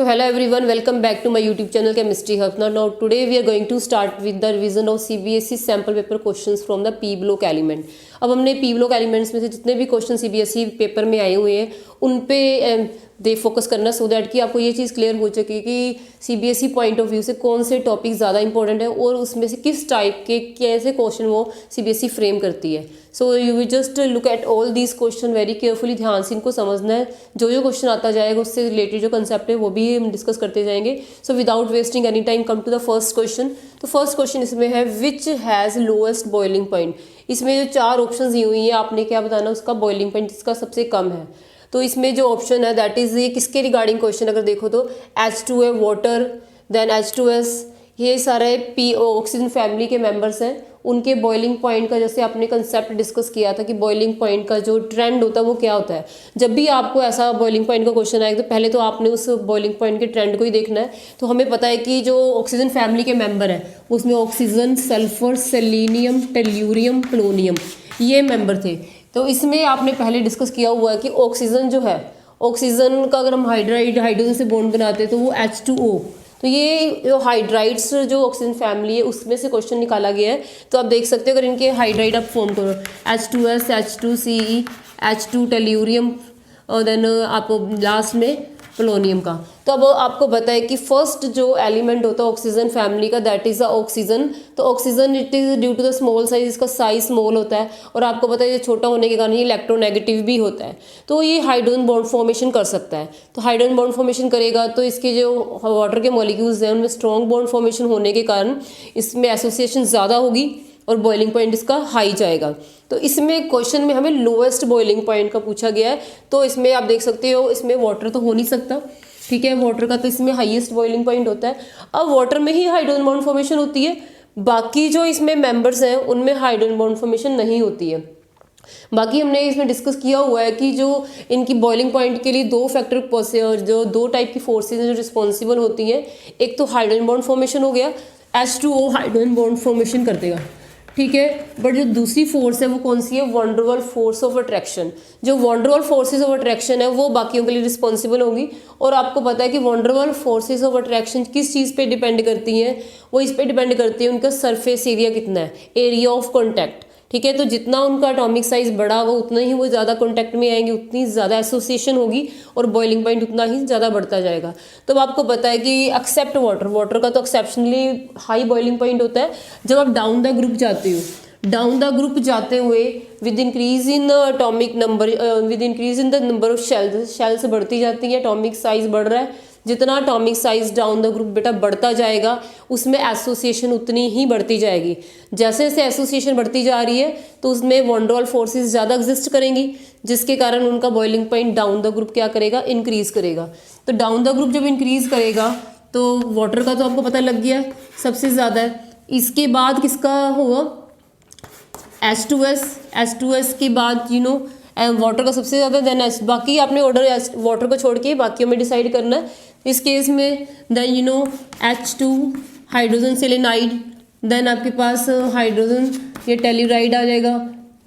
So hello everyone, welcome back to my YouTube channel Chemistry Hub. Now today we are going to start with the revision of CBSE sample paper questions from the P block element. अब हमने P block elements में से जितने भी question CBSE paper में आए हुए हैं उन पे फोकस करना सो दैट कि आपको ये चीज़ क्लियर हो सके कि CBSE पॉइंट ऑफ व्यू से कौन से टॉपिक ज़्यादा इंपॉर्टेंट है और उसमें से किस टाइप के कैसे क्वेश्चन वो CBSE फ्रेम करती है. So you will just look at all these question very carefully, ध्यान से इनको समझना है. जो जो क्वेश्चन आता जाएगा उससे रिलेटेड जो कंसेप्ट है वो भी हम डिस्कस करते जाएंगे. So without wasting any time come to the first question. तो फर्स्ट क्वेश्चन इसमें है which has lowest boiling point. इसमें जो चार ऑप्शन दी हुई है आपने क्या बताना उसका बॉइलिंग पॉइंट जिसका सबसे कम है. तो इसमें जो ऑप्शन है दैट इज़ ये किसके रिगार्डिंग क्वेश्चन अगर देखो तो H2 वाटर, देन H2S, ये सारे पी ऑक्सीजन फैमिली के मेंबर्स हैं. उनके बॉइलिंग पॉइंट का जैसे आपने कंसेप्ट डिस्कस किया था कि बॉइलिंग पॉइंट का जो ट्रेंड होता है वो क्या होता है. जब भी आपको ऐसा बॉइलिंग पॉइंट का क्वेश्चन आएगा तो पहले तो आपने उस बॉइलिंग पॉइंट के ट्रेंड को ही देखना है. तो हमें पता है कि जो ऑक्सीजन फैमिली के मेंबर हैं उसमें oxygen, sulphur, selenium, tellurium, polonium ये मेंबर थे. तो इसमें आपने पहले डिस्कस किया हुआ है कि ऑक्सीजन जो है, ऑक्सीजन का अगर हम हाइड्रोजन से बॉन्ड बनाते हैं तो वो H2O. तो ये जो हाइड्राइड्स जो ऑक्सीजन फैमिली है उसमें से क्वेश्चन निकाला गया है. तो आप देख सकते हो अगर इनके हाइड्राइड आप फॉर्म करो H2S, H2Ce, H2 टेल्यूरियम और देन आप लास्ट में पोलोनियम का. तो अब आपको पता है कि फर्स्ट जो एलिमेंट होता है ऑक्सीजन फैमिली का दैट इज़ द ऑक्सीजन. तो oxygen it is due to the small size, इसका साइज स्मॉल होता है और आपको पता है ये छोटा होने के कारण ये इलेक्ट्रोनेगेटिव भी होता है. तो ये हाइड्रोजन बॉन्ड फॉर्मेशन कर सकता है. तो हाइड्रोजन बॉन्ड फॉर्मेशन करेगा तो इसके जो वाटर के मॉलिक्यूल्स हैं उनमें स्ट्रॉन्ग बॉन्ड फॉर्मेशन होने के कारण इसमें एसोसिएशन ज़्यादा होगी और बॉइलिंग पॉइंट इसका हाई जाएगा. तो इसमें क्वेश्चन में हमें लोएस्ट बॉइलिंग पॉइंट का पूछा गया है. तो इसमें आप देख सकते हो इसमें वाटर तो हो नहीं सकता, ठीक है. वाटर का तो इसमें हाईएस्ट बॉइलिंग पॉइंट होता है. अब वाटर में ही हाइड्रोजन बॉन्ड फॉर्मेशन होती है, बाकी जो इसमें मेंबर्स हैं उनमें हाइड्रोजन बॉन्ड फॉर्मेशन नहीं होती है. बाकी हमने इसमें डिस्कस किया हुआ है कि जो इनकी बॉइलिंग पॉइंट के लिए दो फैक्टर जो दो टाइप की फोर्सेज जो रिस्पॉन्सिबल होती हैं, एक तो हाइड्रोजन बॉन्ड फॉर्मेशन हो गया, H2O हाइड्रोजन बॉन्ड फॉर्मेशन कर देगा, ठीक है. बट जो दूसरी फोर्स है वो कौन सी है, वंडरवॉल फोर्स ऑफ अट्रैक्शन. जो वंडरवॉल फोर्सेस ऑफ अट्रैक्शन है वो बाकियों के लिए रिस्पॉन्सिबल होंगी. और आपको पता है कि वंडरवॉल फोर्सेस ऑफ अट्रैक्शन किस चीज़ पे डिपेंड करती हैं, वो इस पे डिपेंड करती है उनका सरफेस एरिया कितना है, एरिया ऑफ कॉन्टैक्ट, ठीक है. तो जितना उनका एटॉमिक साइज बड़ा होगा उतना ही वो ज़्यादा कॉन्टैक्ट में आएंगे, उतनी ज़्यादा एसोसिएशन होगी और बॉइलिंग पॉइंट उतना ही ज़्यादा बढ़ता जाएगा. तो अब आपको पता है कि एक्सेप्ट वाटर, वाटर का तो एक्सेप्शनली हाई बॉइलिंग पॉइंट होता है. जब आप डाउन द ग्रुप जाते हो, डाउन द ग्रुप जाते हुए with increase in atomic number, with increase in the number of shells बढ़ती जाती है, एटॉमिक साइज बढ़ रहा है. जितना atomic size down the group बेटा बढ़ता जाएगा उसमें एसोसिएशन उतनी ही बढ़ती जाएगी. जैसे जैसे एसोसिएशन बढ़ती जा रही है तो उसमें वंडरवॉल फोर्सेस ज़्यादा एग्जिस्ट करेंगी जिसके कारण उनका boiling point down the group क्या करेगा, इंक्रीज करेगा. तो डाउन द ग्रुप जब इंक्रीज करेगा तो वाटर का तो आपको पता लग गया सबसे ज़्यादा है. इसके बाद किसका होगा, H2S के बाद वाटर का सबसे ज़्यादा, देन बाकी आपने ऑर्डर वाटर को छोड़ के बाकियों में डिसाइड करना है. इस केस में then H2 hydrogen selenide, then आपके पास हाइड्रोजन ये टेल्यूराइड आ जाएगा,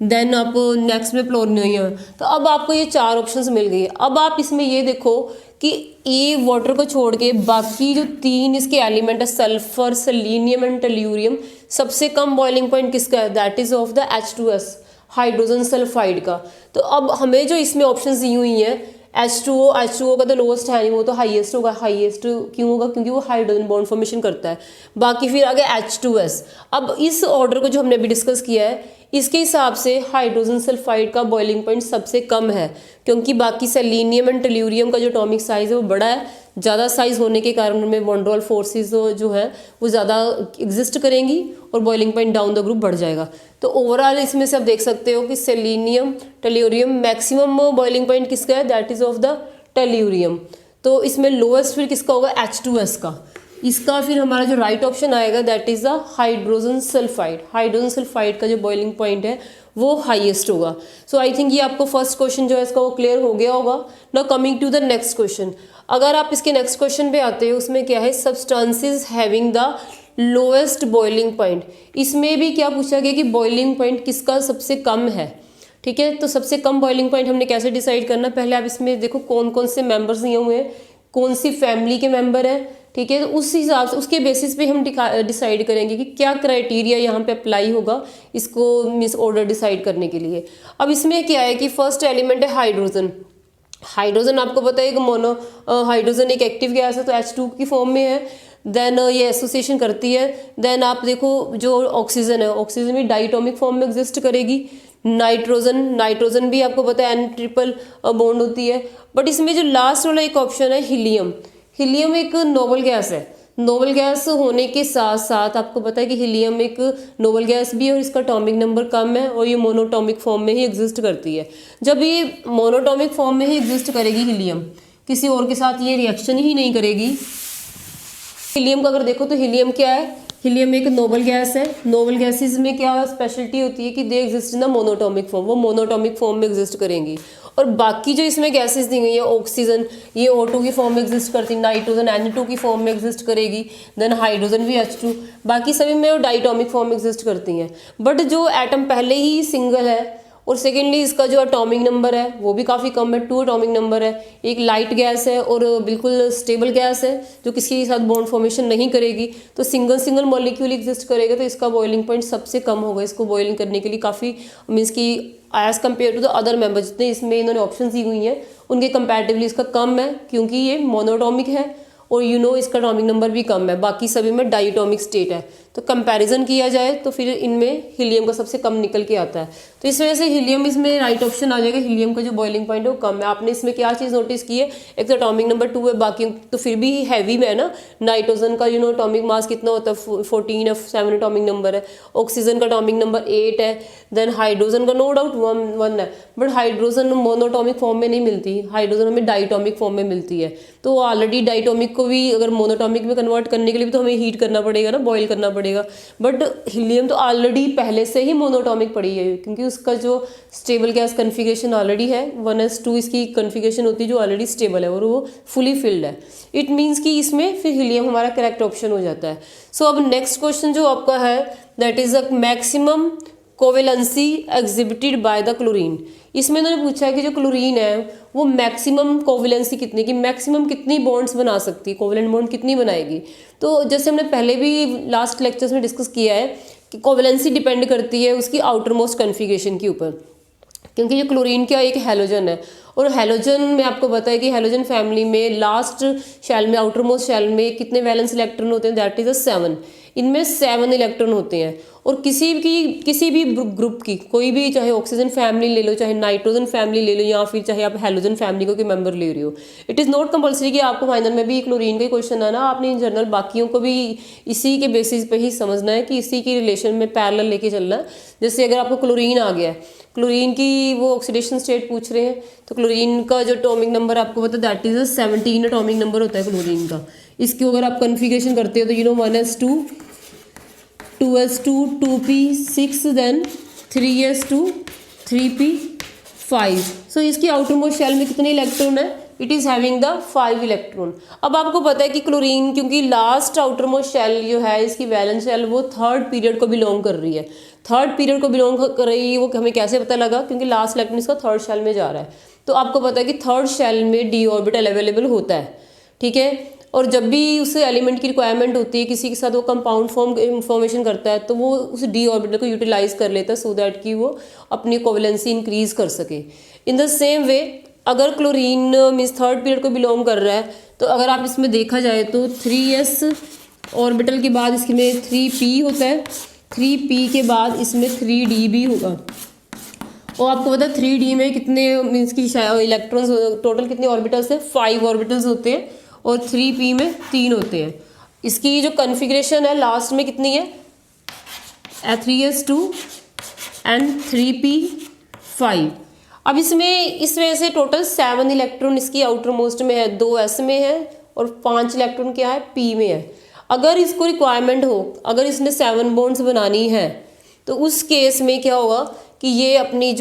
देन आप नेक्स्ट में पोलोनियम. तो अब आपको ये चार ऑप्शंस मिल गई. अब आप इसमें ये देखो कि ये वाटर को छोड़ के बाकी जो तीन इसके एलिमेंट है सल्फर, सेलेनियम एंड टेल्यूरियम, सबसे कम बॉइलिंग पॉइंट किसका है, that is of the H2S hydrogen sulphide का. तो अब हमें जो इसमें ऑप्शंस दी हुई हैं H2O का तो लोएस्ट है नहीं, वो तो हाईएस्ट होगा. हाईएस्ट क्यों होगा, क्योंकि वो हाइड्रोजन बॉन्ड फॉर्मेशन करता है. बाकी फिर आगे H2S. अब इस ऑर्डर को जो हमने अभी डिस्कस किया है इसके हिसाब से हाइड्रोजन सल्फाइड का बॉइलिंग पॉइंट सबसे कम है, क्योंकि बाकी सेलेनियम एंड टेल्यूरियम का जो एटॉमिक साइज है वो बड़ा है. ज़्यादा साइज होने के कारण उनमें वंडरवॉल फोर्सेस जो है वो ज़्यादा एग्जिस्ट करेंगी और boiling point down the group बढ़ जाएगा. तो ओवरऑल इसमें से आप देख सकते हो कि selenium, tellurium maximum boiling point किसका है, that is of the tellurium. तो इसमें लोएस्ट फिर किसका होगा, H2S का. इसका फिर हमारा जो राइट ऑप्शन आएगा that is the hydrogen sulphide. Hydrogen sulphide का जो बॉइलिंग पॉइंट है वो हाईएस्ट होगा. सो आई थिंक ये आपको फर्स्ट क्वेश्चन जो है इसका वो क्लियर हो गया होगा. Now coming to the next question. अगर आप इसके नेक्स्ट क्वेश्चन पे आते हो उसमें क्या है, substances having the lowest boiling point. इसमें भी क्या पूछा गया कि बॉइलिंग पॉइंट किसका सबसे कम है, ठीक है. तो सबसे कम बॉइलिंग पॉइंट हमने कैसे डिसाइड करना, पहले आप इसमें देखो कौन कौन से मेंबर्स दिए हुए हैं. कौन सी फैमिली के मेंबर है, ठीक है। तो उस हिसाब से उसके बेसिस पे हम डिसाइड करेंगे कि क्या क्राइटेरिया यहाँ पे अप्लाई होगा इसको मीन्स ऑर्डर डिसाइड करने के लिए। अब इसमें क्या है कि फर्स्ट एलिमेंट है हाइड्रोजन। हाइड्रोजन आपको पता है कि मोनो हाइड्रोजन एक एक्टिव गैस है तो H2 की फॉर्म में है। देन ये एसोसिएशन करती है। देन आप देखो जो ऑक्सीजन है, ऑक्सीजन भी डाइटोमिक फॉर्म में एग्जिस्ट करेगी। नाइट्रोजन भी आपको पता है N ट्रिपल बॉन्ड होती है। बट इसमें जो लास्ट वाला एक ऑप्शन है हीलियम, हीलियम एक नोबल गैस है। नोबल गैस होने के साथ साथ आपको पता है कि हीलियम एक नोबल गैस भी है और इसका एटॉमिक नंबर कम है और ये मोनोटॉमिक फॉर्म में ही एग्जिस्ट करती है। जब ये मोनोटॉमिक फॉर्म में ही एग्जिस्ट करेगी हीलियम, किसी और के साथ ये रिएक्शन ही नहीं करेगी। हीलियम का अगर देखो तो हीलियम क्या है, हीलियम एक नोबल गैस है। नोबल गैसेस में क्या स्पेशलिटी होती है कि they exist in the monoatomic form, वो मोनोटॉमिक फॉर्म में एग्जिस्ट करेंगी। और बाकी जो इसमें गैसेस दी गई है, ऑक्सीजन ये O2 की फॉर्म में एग्जिस्ट करती है, नाइट्रोजन N2 की फॉर्म में एग्जिस्ट करेगी, देन हाइड्रोजन भी H2, बाकी सभी में वो डाइटोमिक फॉर्म में एग्जिस्ट करती हैं। बट जो एटम पहले ही सिंगल है और सेकेंडली इसका जो एटॉमिक नंबर है वो भी काफ़ी कम है, 2 एटॉमिक नंबर है। एक लाइट गैस है और बिल्कुल स्टेबल गैस है जो किसी के साथ बॉन्ड फॉर्मेशन नहीं करेगी, तो सिंगल मॉलिक्यूल एग्जिस्ट करेगा तो इसका बॉइलिंग पॉइंट सबसे कम होगा। इसको बॉइलिंग करने के लिए काफ़ी मीन्स की as compare to the other member जितने इसमें इन्होंने ऑप्शन दी हुई हैं उनके कंपैरेटिवली इसका कम है, क्योंकि ये मोनोटॉमिक है और इसका एटॉमिक नंबर भी कम है। बाकी सभी में डाइटोमिक स्टेट है। तो कंपैरिजन किया जाए तो फिर इनमें हीलियम का सबसे कम निकल के आता है। तो इस वजह से हीलियम इसमें राइट ऑप्शन आ जाएगा। हीलियम का जो बॉइलिंग पॉइंट है वो कम है। आपने इसमें क्या चीज़ नोटिस की है, एक तो एटॉमिक नंबर 2 है, बाकी तो फिर भी हैवी में है ना। नाइट्रोजन का एटॉमिक मास कितना होता है 14 है, 7 एटॉमिक नंबर है। ऑक्सीजन का एटॉमिक नंबर 8 है। देन हाइड्रोजन का नो डाउट 1 है, बट हाइड्रोजन मोनोटॉमिक फॉर्म में नहीं मिलती, हाइड्रोजन हमें डाइटोमिक फॉर्म में मिलती है। तो ऑलरेडी डाइटोमिक को भी अगर मोनोटॉमिक में कन्वर्ट करने के लिए भी तो हमें हीट करना पड़ेगा ना, बॉईल करना पड़ेगा। बट हीलियम तो ऑलरेडी पहले से ही मोनोटॉमिक पड़ी है, क्योंकि उसका जो स्टेबल गैस कन्फिगरेशन ऑलरेडी है 1s2 इसकी कन्फिगरेशन होती है जो ऑलरेडी स्टेबल है और वो फुली फिल्ड है। इट मीन्स कि इसमें फिर हीलियम हमारा करेक्ट ऑप्शन हो जाता है। सो अब नेक्स्ट क्वेश्चन जो आपका है that is a maximum covalency exhibited by the chlorine. इसमें इन्होंने पूछा है कि जो क्लोरीन है वो मैक्सिमम कोवेलेंसी कितनी की, मैक्सिमम कितनी बॉन्ड्स बना सकती है, कोवेलेंट बॉन्ड कितनी बनाएगी। तो जैसे हमने पहले भी लास्ट लेक्चर्स में डिस्कस किया है कि कोवेलेंसी डिपेंड करती है उसकी आउटर मोस्ट कन्फिगरेशन के ऊपर, क्योंकि जो क्लोरीन का एक हैलोजन है और हैलोजन में आपको पता है कि हैलोजन फैमिली में लास्ट शेल में आउटर मोस्ट शेल में कितने वैलेंस इलेक्ट्रॉन होते हैं, दैट इज 7। इनमें 7 इलेक्ट्रॉन होते हैं। और किसी भी ग्रुप की कोई भी, चाहे ऑक्सीजन फैमिली ले लो, चाहे नाइट्रोजन फैमिली ले लो, या फिर चाहे आप हैलोजन फैमिली को कोई मेंबर ले रहे हो, इट इज़ नॉट कंपल्सरी कि आपको फाइनल में भी क्लोरीन का क्वेश्चन आना। आपने इन जनरल बाकियों को भी इसी के बेसिस पे ही समझना है कि इसी की रिलेशन में पैरेलल लेके चलना है। जैसे अगर आपको क्लोरीन आ गया है, क्लोरीन की वो ऑक्सीडेशन स्टेट पूछ रहे हैं, तो क्लोरीन का जो एटॉमिक नंबर आपको पता है दैट इज 17 एटॉमिक नंबर होता है क्लोरीन का। इसकी अगर आप कन्फिगरेशन करते हो तो 1s2 2s2 2p6 then 3s2 3p5। सो इसकी आउटर मोस्ट शेल में कितने इलेक्ट्रॉन है, it is having the 5 electron. अब आपको पता है कि क्लोरीन क्योंकि लास्ट आउटर मोस्ट शेल जो है इसकी वैलेंस शेल वो 3rd पीरियड को बिलोंग कर रही है। 3rd पीरियड को बिलोंग कर रही है, वो हमें कैसे पता लगा, क्योंकि लास्ट इलेक्ट्रॉन इसका 3rd शेल में जा रहा है। तो आपको पता है कि 3rd शेल में d ऑर्बिटल अवेलेबल होता है, ठीक है। और जब भी उस एलिमेंट की रिक्वायरमेंट होती है, किसी के साथ वो कंपाउंड फॉर्मेशन करता है, तो वो उस d ऑर्बिटल को यूटिलाइज कर लेता है सो दैट कि वो अपनी कोवेलेंसी इंक्रीज कर सके। इन द सेम वे अगर क्लोरीन मीन्स 3rd पीरियड को बिलोंग कर रहा है, तो अगर आप इसमें देखा जाए तो 3s ऑर्बिटल के बाद इसमें 3p होता है, 3p के बाद इसमें 3d भी होगा। और आपको पता है 3d में कितने मीन्स की इलेक्ट्रॉन्स टोटल कितने ऑर्बिटल्स हैं, 5 ऑर्बिटल्स होते हैं और 3p में 3 होते हैं। इसकी जो कन्फिग्रेशन है लास्ट में कितनी है, 3s2 एंड 3p5। अब इसमें इस वजह से टोटल 7 इलेक्ट्रॉन इसकी आउटर मोस्ट में है, 2 s में है और 5 इलेक्ट्रॉन क्या है, p में है। अगर इसको रिक्वायरमेंट हो, अगर इसने 7 बॉन्ड्स बनानी है, तो उस केस में क्या होगा कि ये अपनी ये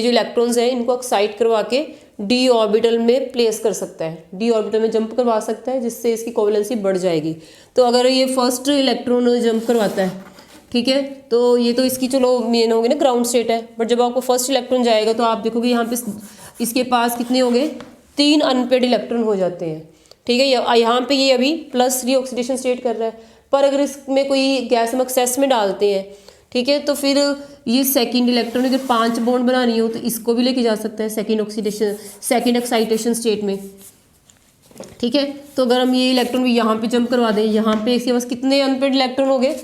जो इलेक्ट्रॉन्स हैं इनको एक्साइट करवा के d ऑर्बिटल में प्लेस कर सकता है, d ऑर्बिटल में जंप करवा सकता है, जिससे इसकी कोवेलेंसी बढ़ जाएगी। तो अगर ये फर्स्ट इलेक्ट्रॉन जंप करवाता है, ठीक है, तो ये तो इसकी चलो मेन होगी ना ग्राउंड स्टेट है, बट जब आपको फर्स्ट इलेक्ट्रॉन जाएगा तो आप देखोगे यहाँ पे इसके पास कितने हो गए, 3 अनपेड इलेक्ट्रॉन हो जाते हैं, ठीक है। यहाँ पे ये अभी +3 ऑक्सीडेशन स्टेट कर रहा है, पर अगर इसमें कोई गैस हम एक्सेस में डालते हैं, ठीक है, तो फिर ये सेकंड इलेक्ट्रॉन अगर 5 बॉन्ड बनानी हो तो इसको भी लेके जा सकता है सेकंड एक्साइटेशन स्टेट में, ठीक है। तो अगर हम ये इलेक्ट्रॉन भी यहाँ पे जंप करवा दें, यहाँ पे इसके पास कितने अनपेड इलेक्ट्रॉन हो गए,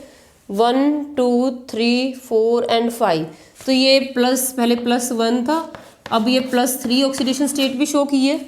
1 2 3 4 एंड 5। तो ये पहले +1 था, अब ये +3 ऑक्सीडेशन स्टेट भी शो की है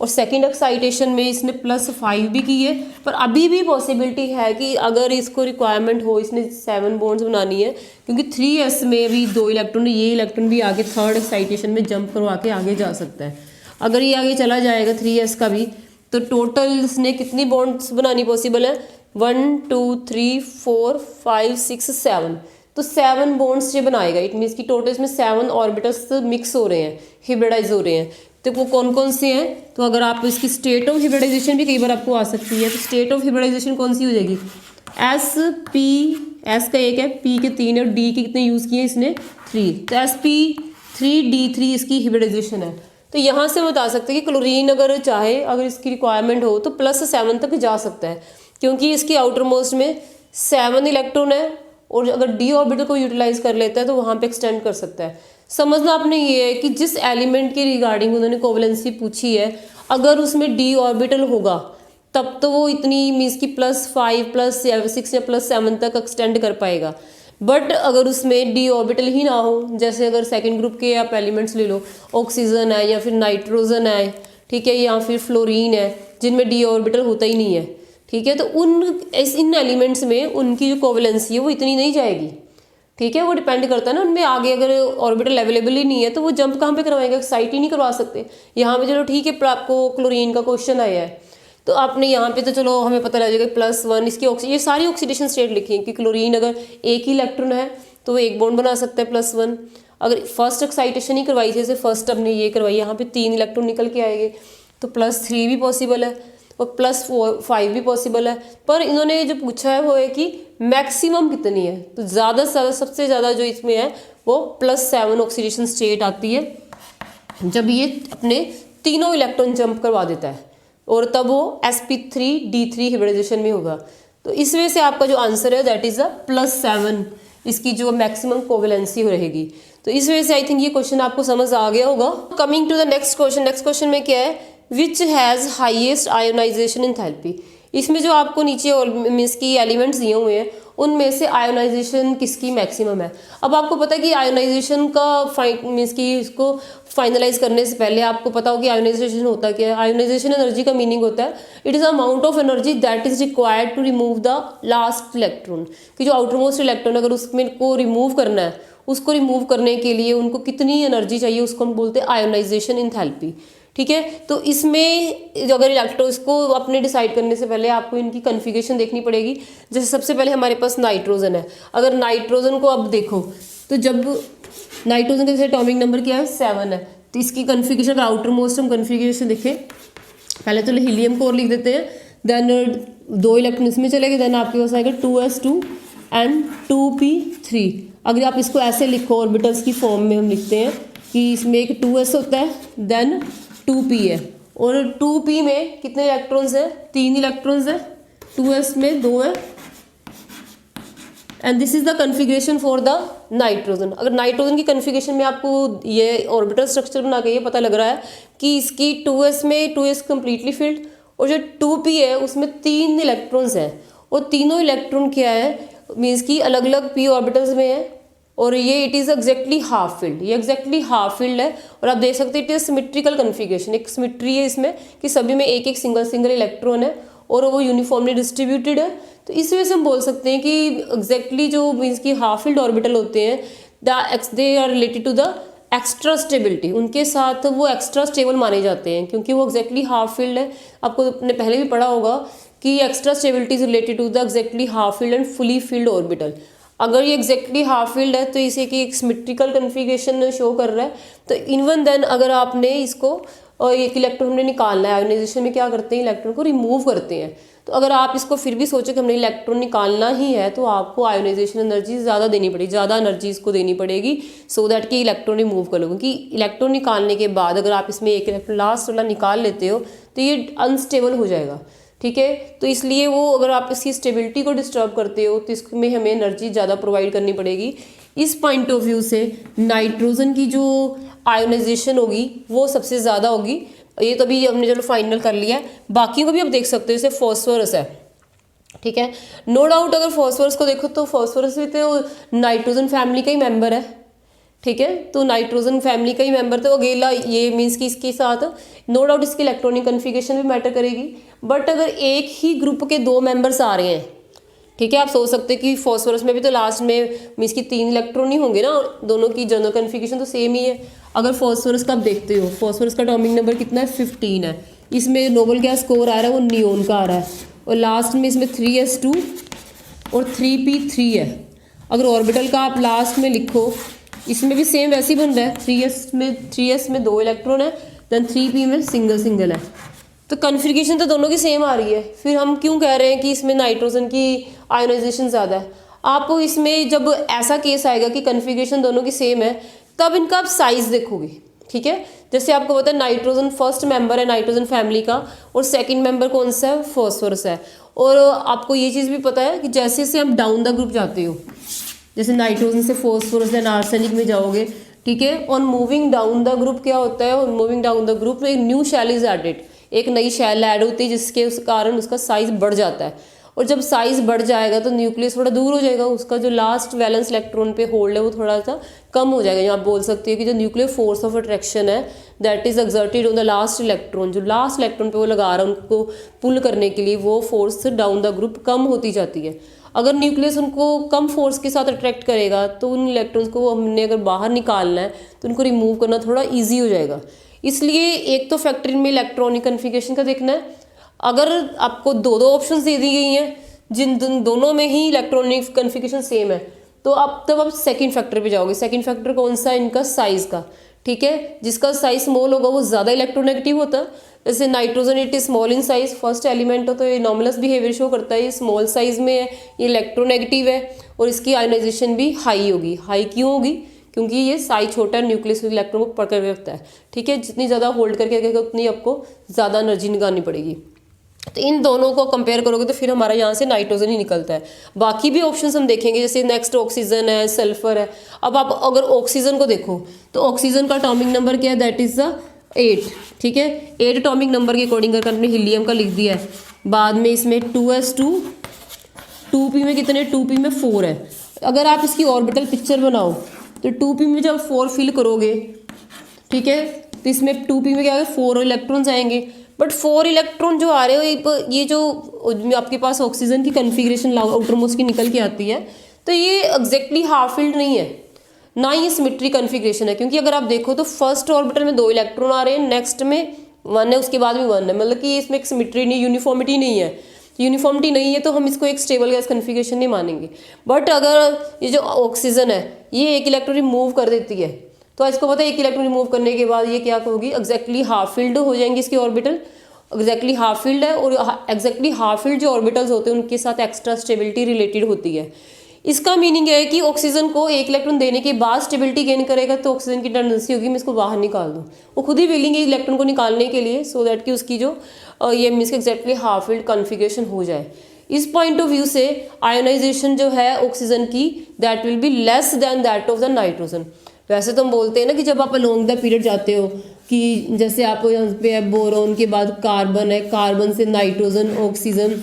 और सेकंड एक्साइटेशन में इसने +5 भी की है। पर अभी भी पॉसिबिलिटी है कि अगर इसको रिक्वायरमेंट हो, इसने 7 बॉन्ड्स बनानी है, क्योंकि 3s में भी 2 इलेक्ट्रॉन, ये इलेक्ट्रॉन भी आगे थर्ड एक्साइटेशन में जंप करवा के आगे जा सकता है। अगर ये आगे चला जाएगा 3s का भी, तो टोटल इसने कितनी बॉन्ड्स बनानी पॉसिबल है, 1 2 3 4 5 6 7। तो 7 बॉन्ड्स ये बनाएगा। इट मीन्स कि टोटल इसमें 7 ऑर्बिटल्स मिक्स हो रहे हैं, हिब्रिडाइज हो रहे हैं। तो वो कौन कौन से हैं, तो अगर आप इसकी स्टेट ऑफ हिब्रिडाइजेशन भी कई बार आपको आ सकती है, तो स्टेट ऑफ हिब्रिडाइजेशन कौन सी हो जाएगी, एस का एक है, पी के 3 है और डी के कितने यूज़ किए इसने 3, तो sp3d3 इसकी हिब्रिडाइजेशन है। तो यहाँ से बता सकते हैं कि क्लोरीन अगर चाहे, अगर इसकी रिक्वायरमेंट हो तो +7 तक जा सकता है, क्योंकि इसकी आउटर मोस्ट में 7 इलेक्ट्रॉन है और अगर डी ऑर्बिटल को यूटिलाइज कर लेता है तो वहाँ पे एक्सटेंड कर सकता है। समझना आपने ये है कि जिस एलिमेंट के रिगार्डिंग उन्होंने कोवलेंसी पूछी है, अगर उसमें डी ऑर्बिटल होगा तब तो वो इतनी मीन्स की +5 +6 या +7 तक एक्सटेंड कर पाएगा। बट अगर उसमें डी ऑर्बिटल ही ना हो, जैसे अगर सेकंड ग्रुप के आप एलिमेंट्स ले लो, ऑक्सीजन है या फिर नाइट्रोजन है, ठीक है, या फिर फ्लोरीन है, जिनमें डी ऑर्बिटल होता ही नहीं है, ठीक है, तो इन एलिमेंट्स में उनकी जो कोवलेंसी है वो इतनी नहीं जाएगी, ठीक है। वो डिपेंड करता है ना उनमें, आगे अगर ऑर्बिटल अवेलेबल ही नहीं है तो वो जंप कहाँ पे करवाएंगे, एक्साइट ही नहीं करवा सकते। यहाँ पे चलो ठीक है, आपको क्लोरीन का क्वेश्चन आया है तो आपने यहाँ पे तो चलो हमें पता लग जाएगा +1 इसकी ये सारी ऑक्सीडेशन स्टेट लिखी है कि क्लोरीन अगर एक ही इलेक्ट्रॉन है तो वो एक बॉन्ड बना सकता है +1। अगर फर्स्ट एक्साइटेशन ही करवाई थी, जैसे फर्स्ट हमने ये करवाई, यहाँ पे 3 इलेक्ट्रॉन निकल के आएंगे, तो +3 भी पॉसिबल है और +5 भी पॉसिबल है। पर इन्होंने जो पूछा है वो है कि मैक्सिमम कितनी है, तो ज़्यादा से ज़्यादा सबसे ज़्यादा जो इसमें है वो +7 ऑक्सीडेशन स्टेट आती है, जब ये अपने तीनों इलेक्ट्रॉन जंप करवा देता है और तब वो sp3d3 हिब्रिडाइजेशन में होगा। तो इस वजह से आपका जो आंसर है दैट इज़ +7 इसकी जो मैक्सिमम कोवलेंसी रहेगी। तो इस वजह से आई थिंक ये क्वेश्चन आपको समझ आ गया होगा। Coming to the next question में क्या है, which has highest ionization enthalpy. इसमें जो आपको नीचे मीन्स की एलिमेंट्स दिए हुए हैं उनमें से आयोनाइजेशन किसकी मैक्सिमम है। अब आपको पता है कि आयोनाइजेशन का मीन्स की इसको फाइनलाइज करने से पहले आपको पता हो कि आयोनाइजेशन होता क्या है। आयोनाइजेशन एनर्जी का मीनिंग होता है it is amount of energy that is required to remove the last electron, कि जो आउटर मोस्ट इलेक्ट्रॉन अगर उसमें को रिमूव करना है, उसको रिमूव करने के लिए उनको कितनी एनर्जी चाहिए, उसको हम बोलते हैं आयोनाइजेशन एंथैल्पी, ठीक है। तो इसमें जो अगर इलेक्ट्रॉन इसको अपने डिसाइड करने से पहले आपको इनकी कन्फिगरेशन देखनी पड़ेगी। जैसे सबसे पहले हमारे पास नाइट्रोजन है, अगर नाइट्रोजन को अब देखो तो जब नाइट्रोजन का जैसे एटॉमिक नंबर क्या है 7 है, तो इसकी कन्फिगरेशन का आउटर मोस्ट हम कन्फिगरेशन देखें, पहले तो हीलियम कोर लिख देते हैं, देन 2 इलेक्ट्रॉन इसमें चलेंगे, देन आपके पास आएगा 2s2 एंड 2p3। अगर आप इसको ऐसे लिखो ऑर्बिटल्स की फॉर्म में हम लिखते हैं कि इसमें एक 2s होता है, देन 2p है, और 2p में कितने इलेक्ट्रॉन्स हैं, 3 इलेक्ट्रॉन्स हैं, 2s में 2 है, and this is the configuration for the nitrogen. अगर नाइट्रोजन की कन्फिग्रेशन में आपको ये ऑर्बिटल स्ट्रक्चर बना के ये पता लग रहा है कि इसकी 2s में 2s कम्प्लीटली फिल्ड, और जो 2p है उसमें 3 इलेक्ट्रॉन्स हैं, और तीनों इलेक्ट्रॉन क्या है मीन्स की अलग अलग p ऑर्बिटल्स में है, और ये it is exactly half field, ये एग्जैक्टली हाफ फील्ड है। और आप देख सकते हैं इट इज सिमेट्रिकल कन्फिग्रेशन, एक सिमेट्री है इसमें कि सभी में एक एक सिंगल इलेक्ट्रॉन है और वो यूनिफॉर्मली डिस्ट्रीब्यूटेड है। तो इस वजह से हम बोल सकते हैं कि एग्जैक्टली जो मीन्स की हाफ फील्ड ऑर्बिटल होते हैं they are related to the extra stability, उनके साथ वो एक्स्ट्रा स्टेबल माने जाते हैं क्योंकि वो एग्जैक्टली हाफ फील्ड है। आपको अपने पहले भी पढ़ा होगा कि extra stability is related to the exactly half filled and fully filled orbital. अगर ये एग्जैक्टली हाफ फील्ड है तो इसे कि एक सिमेट्रिकल कन्फिग्रेशन शो कर रहा है। तो इवन देन अगर आपने इसको और एक इलेक्ट्रॉन हमने निकालना है, आयोनाइजेशन में क्या करते हैं इलेक्ट्रॉन को रिमूव करते हैं, तो तो अगर आप इसको फिर भी सोचो कि हमने इलेक्ट्रॉन निकालना ही है तो आपको आयोनाइजेशन एनर्जी ज़्यादा देनी पड़ेगी, ज़्यादा एनर्जी इसको देनी पड़ेगी सो दैट कि इलेक्ट्रॉन रिमूव कर लो। क्योंकि इलेक्ट्रॉन निकालने के बाद अगर आप इसमें एक इलेक्ट्रॉन लास्ट वाला निकाल लेते हो तो ये अनस्टेबल हो जाएगा, ठीक है। तो इसलिए वो अगर आप इसकी स्टेबिलिटी को डिस्टर्ब करते हो तो इसमें हमें एनर्जी ज़्यादा प्रोवाइड करनी पड़ेगी। इस पॉइंट ऑफ व्यू से नाइट्रोजन की जो आयोनाइजेशन होगी वो सबसे ज़्यादा होगी। ये तो अभी हमने चलो फाइनल कर लिया है, बाकी को भी आप देख सकते हो। जैसे फॉस्फोरस है, ठीक है, नो डाउट अगर फॉस्फोरस को देखो तो फॉस्फोरस भी तो नाइट्रोजन फैमिली का ही मेंबर है, ठीक है। तो नाइट्रोजन फैमिली का ही मेंबर, तो अकेला ये मीन्स कि इसके साथ नो डाउट इसकी इलेक्ट्रॉनिक कन्फिगरेशन भी मैटर करेगी। बट अगर एक ही ग्रुप के दो मेंबर्स आ रहे हैं, ठीक है, आप सोच सकते हैं कि फॉस्फोरस में भी तो लास्ट में मीन्स की 3 इलेक्ट्रॉन ही होंगे ना, दोनों की जनरल कन्फिगरेशन तो सेम ही है। अगर फॉस्फोरस का आप देखते हो, फॉस्फोरस का एटॉमिक नंबर कितना है 15 है, इसमें नोबल क्या स्कोर आ रहा है वो नियोन का आ रहा है, और लास्ट में इसमें 3s2 और 3p3 है। अगर ऑर्बिटल का आप लास्ट में लिखो, इसमें भी सेम वैसे ही बन रहा है, 3s में 2 इलेक्ट्रॉन है, देन 3p में सिंगल है, तो कन्फिगरेशन तो दोनों की सेम आ रही है। फिर हम क्यों कह रहे हैं कि इसमें नाइट्रोजन की आयोनाइजेशन ज़्यादा है? आप इसमें जब ऐसा केस आएगा कि कन्फिगरेशन दोनों की सेम है तब इनका आप साइज़ देखोगे, ठीक है। जैसे आपको पता है नाइट्रोजन फर्स्ट मेंबर है नाइट्रोजन फैमिली का, और सेकंड मेंबर कौन सा है, फॉस्फोरस है। और आपको ये चीज़ भी पता है कि जैसे जैसे आप डाउन द ग्रुप जाते हो, जैसे नाइट्रोजन से फॉस्फोरस देन आर्सेनिक में जाओगे, ठीक है, on moving down the group क्या होता है, on moving down the group में एक न्यू शेल इज एडेड, एक नई शेल ऐड होती है जिसके उस कारण उसका साइज़ बढ़ जाता है। और जब साइज़ बढ़ जाएगा तो न्यूक्लियस थोड़ा दूर हो जाएगा, उसका जो लास्ट वैलेंस इलेक्ट्रॉन पे होल्ड है वो थोड़ा सा कम हो जाएगा। यहाँ आप बोल सकते हो कि जो न्यूक्लियर फोर्स ऑफ अट्रैक्शन है that is exerted on the last electron, जो लास्ट इलेक्ट्रॉन पे वो लगा रहा है उनको पुल करने के लिए, वो फोर्स डाउन द ग्रुप कम होती जाती है। अगर न्यूक्लियस उनको कम फोर्स के साथ अट्रैक्ट करेगा तो उन इलेक्ट्रॉन्स को हमने अगर बाहर निकालना है तो उनको रिमूव करना थोड़ा ईजी हो जाएगा। इसलिए एक तो फैक्टर में इलेक्ट्रॉनिक कन्फिगरेशन का देखना है। अगर आपको दो ऑप्शंस दे दी गई हैं जिन दोनों में ही इलेक्ट्रॉनिक कन्फिगरेशन सेम है तो आप तब आप सेकंड फैक्टर पे जाओगे। सेकंड फैक्टर कौन सा है, इनका साइज़ का, ठीक है। जिसका साइज स्मॉल होगा वो ज़्यादा इलेक्ट्रोनेगेटिव होता है। जैसे nitrogen it is small in size, first element हो तो ये नॉर्मलस बिहेवियर शो करता है, ये स्मॉल साइज में है, ये इलेक्ट्रोनेगेटिव है और इसकी आयोनाइजेशन भी हाई होगी। हाई क्यों होगी, क्योंकि ये साइज छोटा है, न्यूक्लियस इलेक्ट्रॉन को पकड़ के रखता है, ठीक है। जितनी ज़्यादा होल्ड करके रखेगा उतनी आपको ज़्यादा एनर्जी निकालनी पड़ेगी। तो इन दोनों को कंपेयर करोगे तो फिर हमारा यहाँ से नाइट्रोजन ही निकलता है। बाकी भी ऑप्शंस हम देखेंगे, जैसे नेक्स्ट ऑक्सीजन है, सल्फर है। अब आप अगर ऑक्सीजन को देखो तो ऑक्सीजन का एटॉमिक नंबर क्या है, दैट इज द 8, ठीक है। 8 एटॉमिक नंबर के अकॉर्डिंग करके हमने हीलियम का लिख दिया है। बाद में इसमें 2s2, 2p में कितने, 2p में 4 है। अगर आप इसकी ऑर्बिटल पिक्चर बनाओ तो 2p में जब 4 फिल करोगे, ठीक है, तो इसमें 2p में क्या है, 4 इलेक्ट्रॉन्स आएंगे। बट 4 इलेक्ट्रॉन जो आ रहे हो, ये जो आपके पास ऑक्सीजन की कन्फिग्रेशन आउटर मोस्ट की निकल के आती है, तो ये एग्जैक्टली हाफ फिल्ड नहीं है, ना ही सिमेट्री कन्फिग्रेशन है। क्योंकि अगर आप देखो तो फर्स्ट ऑर्बिटल में 2 इलेक्ट्रॉन आ रहे हैं, नेक्स्ट में 1 है, उसके बाद में 1 है, मतलब कि इसमें एक सिमेट्री नहीं, यूनिफॉर्मिटी नहीं है। यूनिफॉर्मिटी नहीं है तो हम इसको एक स्टेबल गैस कन्फिग्रेशन नहीं मानेंगे। बट अगर ये जो ऑक्सीजन है ये एक इलेक्ट्रॉन रिमूव कर देती है, तो इसको पता है एक इलेक्ट्रॉन रिमूव करने के बाद ये क्या होगी, एग्जैक्टली हाफ फिल्ड हो जाएंगी इसकी ऑर्बिटल, एग्जैक्टली हाफ फील्ड है। और एग्जैक्टली हाफ फील्ड जो ऑर्बिटल्स होते हैं उनके साथ एक्स्ट्रा स्टेबिलिटी रिलेटेड होती है। इसका मीनिंग है कि ऑक्सीजन को एक इलेक्ट्रॉन देने के बाद स्टेबिलिटी गेन करेगा तो ऑक्सीजन की टेंडेंसी होगी मैं इसको बाहर निकाल दूँ, वो खुद ही विलिंग है इलेक्ट्रॉन को निकालने के लिए, सो दैट कि उसकी जो ये means exactly half field configuration हो जाए। इस पॉइंट ऑफ व्यू से आयोनाइजेशन जो है ऑक्सीजन की that will be less than that of the nitrogen. वैसे तो हम बोलते हैं ना कि जब आप अलोंग द पीरियड जाते हो कि जैसे आप यहाँ पे है बोरोन के बाद कार्बन है, कार्बन से नाइट्रोजन, ऑक्सीजन,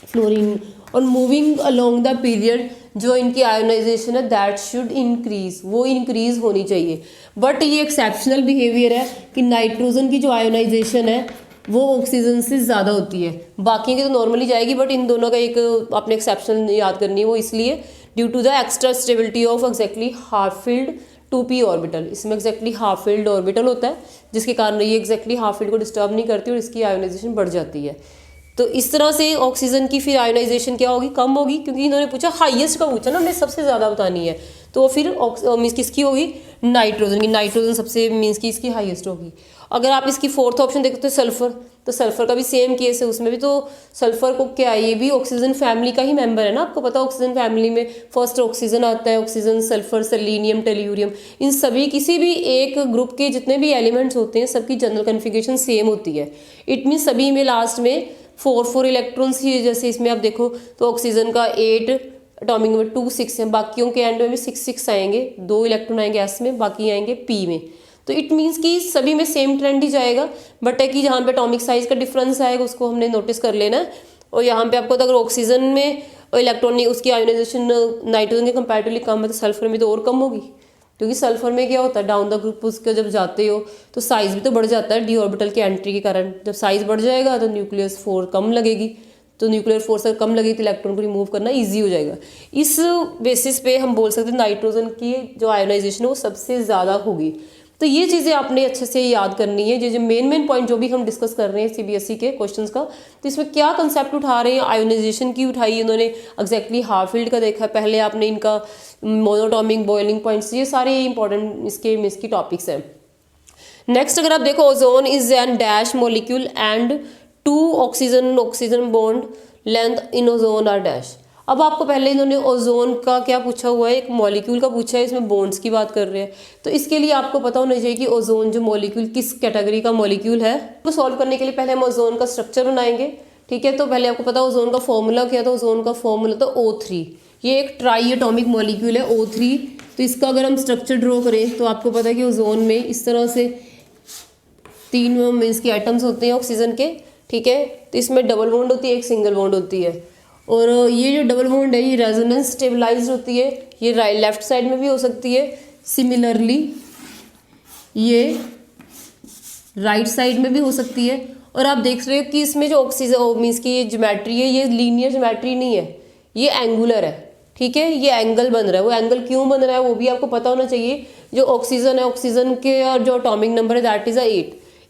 फ्लोरीन, और मूविंग अलोंग द पीरियड जो इनकी आयोनाइजेशन है दैट शुड इंक्रीज, वो इंक्रीज होनी चाहिए। बट ये एक्सेप्शनल बिहेवियर है कि नाइट्रोजन की जो आयोनाइजेशन है वो ऑक्सीजन से ज़्यादा होती है, बाकी की तो नॉर्मली जाएगी। बट इन दोनों का एक आपने एक्सेप्शन याद करनी है, वो इसलिए due to the extra stability of exactly half filled 2p orbital. इसमें एग्जैक्टली हाफ फील्ड ऑर्बिटल होता है जिसके कारण ये एग्जैक्टली हाफ फील्ड को डिस्टर्ब नहीं करती और इसकी आयोनाइजेशन बढ़ जाती है। तो इस तरह से ऑक्सीजन की फिर आयोनाइजेशन क्या होगी, कम होगी, क्योंकि इन्होंने पूछा हाईएस्ट का पूछा ना, हमने सबसे ज़्यादा बतानी है। तो वो फिर मीन्स किसकी होगी, नाइट्रोजन की। नाइट्रोजन सबसे मीन्स की इसकी हाईएस्ट होगी। अगर आप इसकी फोर्थ ऑप्शन देखते हो सल्फर, तो सल्फर का भी सेम केस है, उसमें भी तो सल्फर को क्या है, ये भी ऑक्सीजन फैमिली का ही मेंबर है ना। आपको पता है ऑक्सीजन फैमिली में फर्स्ट ऑक्सीजन आता है, ऑक्सीजन, सल्फर, सेलेनियम, टेल्यूरियम, इन सभी किसी भी एक ग्रुप के जितने भी एलिमेंट्स होते हैं सबकी जनरल कन्फिगरेशन सेम होती है। इट मीन सभी में लास्ट में 4 इलेक्ट्रॉन्स ही, जैसे इसमें आप देखो तो ऑक्सीजन का 8, एटॉमिक नंबर 2 6 है, बाकियों के एंड में भी 6 आएंगे, 2 इलेक्ट्रॉन आएंगे एस में, बाकी आएंगे पी में। तो इट मीन्स कि सभी में सेम ट्रेंड ही जाएगा, बट है कि जहाँ पे एटॉमिक साइज का डिफरेंस आएगा उसको हमने नोटिस कर लेना है। और यहाँ पे आपको तो अगर ऑक्सीजन में इलेक्ट्रॉनिक उसकी आयोनाइजेशन नाइट्रोजन के कंपैरेटिवली कम है, तो सल्फर में तो और कम होगी, क्योंकि सल्फर में क्या होता है, डाउन द ग्रुप उसके जब जाते हो तो साइज भी तो बढ़ जाता है डी ऑर्बिटल के एंट्री के कारण। जब साइज बढ़ जाएगा तो न्यूक्लियस फोर्स कम लगेगी, तो न्यूक्लियर फोर्स अगर कम लगेगी तो इलेक्ट्रॉन को रिमूव करना इजी हो जाएगा। इस बेसिस पे हम बोल सकते हैं नाइट्रोजन की जो आयोनाइजेशन है वो सबसे ज़्यादा होगी। तो ये चीज़ें आपने अच्छे से याद करनी है, जो मेन पॉइंट जो भी हम डिस्कस कर रहे हैं सीबीएसई के क्वेश्चंस का, तो इसमें क्या कंसेप्ट उठा रहे हैं, आयोनाइजेशन की उठाई इन्होंने, एग्जैक्टली हाफिल्ड का देखा, पहले आपने इनका मोनोटॉमिक, बॉइलिंग पॉइंट्स, ये सारे इंपॉर्टेंट इसके टॉपिक्स हैं। नेक्स्ट अगर आप देखो, ozone is an dash molecule and 2 oxygen bond length in ozone are dash. अब आपको पहले इन्होंने ओजोन का क्या पूछा हुआ है, एक मॉलिक्यूल का पूछा है, इसमें बॉन्ड्स की बात कर रहे हैं। तो इसके लिए आपको पता होना चाहिए कि ओजोन जो मॉलिक्यूल किस कैटेगरी का मॉलिक्यूल है। तो सॉल्व करने के लिए पहले हम ओजोन का स्ट्रक्चर बनाएंगे, ठीक है। तो पहले आपको पता ओजोन का फॉर्मूला क्या था, ओजोन का फॉर्मूला था O3। ये एक ट्राई एटॉमिक मॉलिक्यूल है O3। तो इसका अगर हम स्ट्रक्चर ड्रॉ करें तो आपको पता है कि ओजोन में इस तरह से 3 मीन्स के आइटम्स होते हैं ऑक्सीजन के, ठीक है। तो इसमें डबल बॉन्ड होती है, एक सिंगल बॉन्ड होती है, और ये जो डबल बॉन्ड है ये रेजोनेंस स्टेबलाइज होती है, ये लेफ्ट साइड में भी हो सकती है, सिमिलरली ये राइट साइड में भी हो सकती है। और आप देख रहे हो कि इसमें जो ऑक्सीजन मीन्स की ये ज्योमेट्री है, ये लीनियर ज्योमेट्री नहीं है, ये एंगुलर है, ठीक है। ये एंगल बन रहा है, वो एंगल क्यों बन रहा है वो भी आपको पता होना चाहिए। जो ऑक्सीजन है, ऑक्सीजन के और जो एटॉमिक नंबर है दैट इज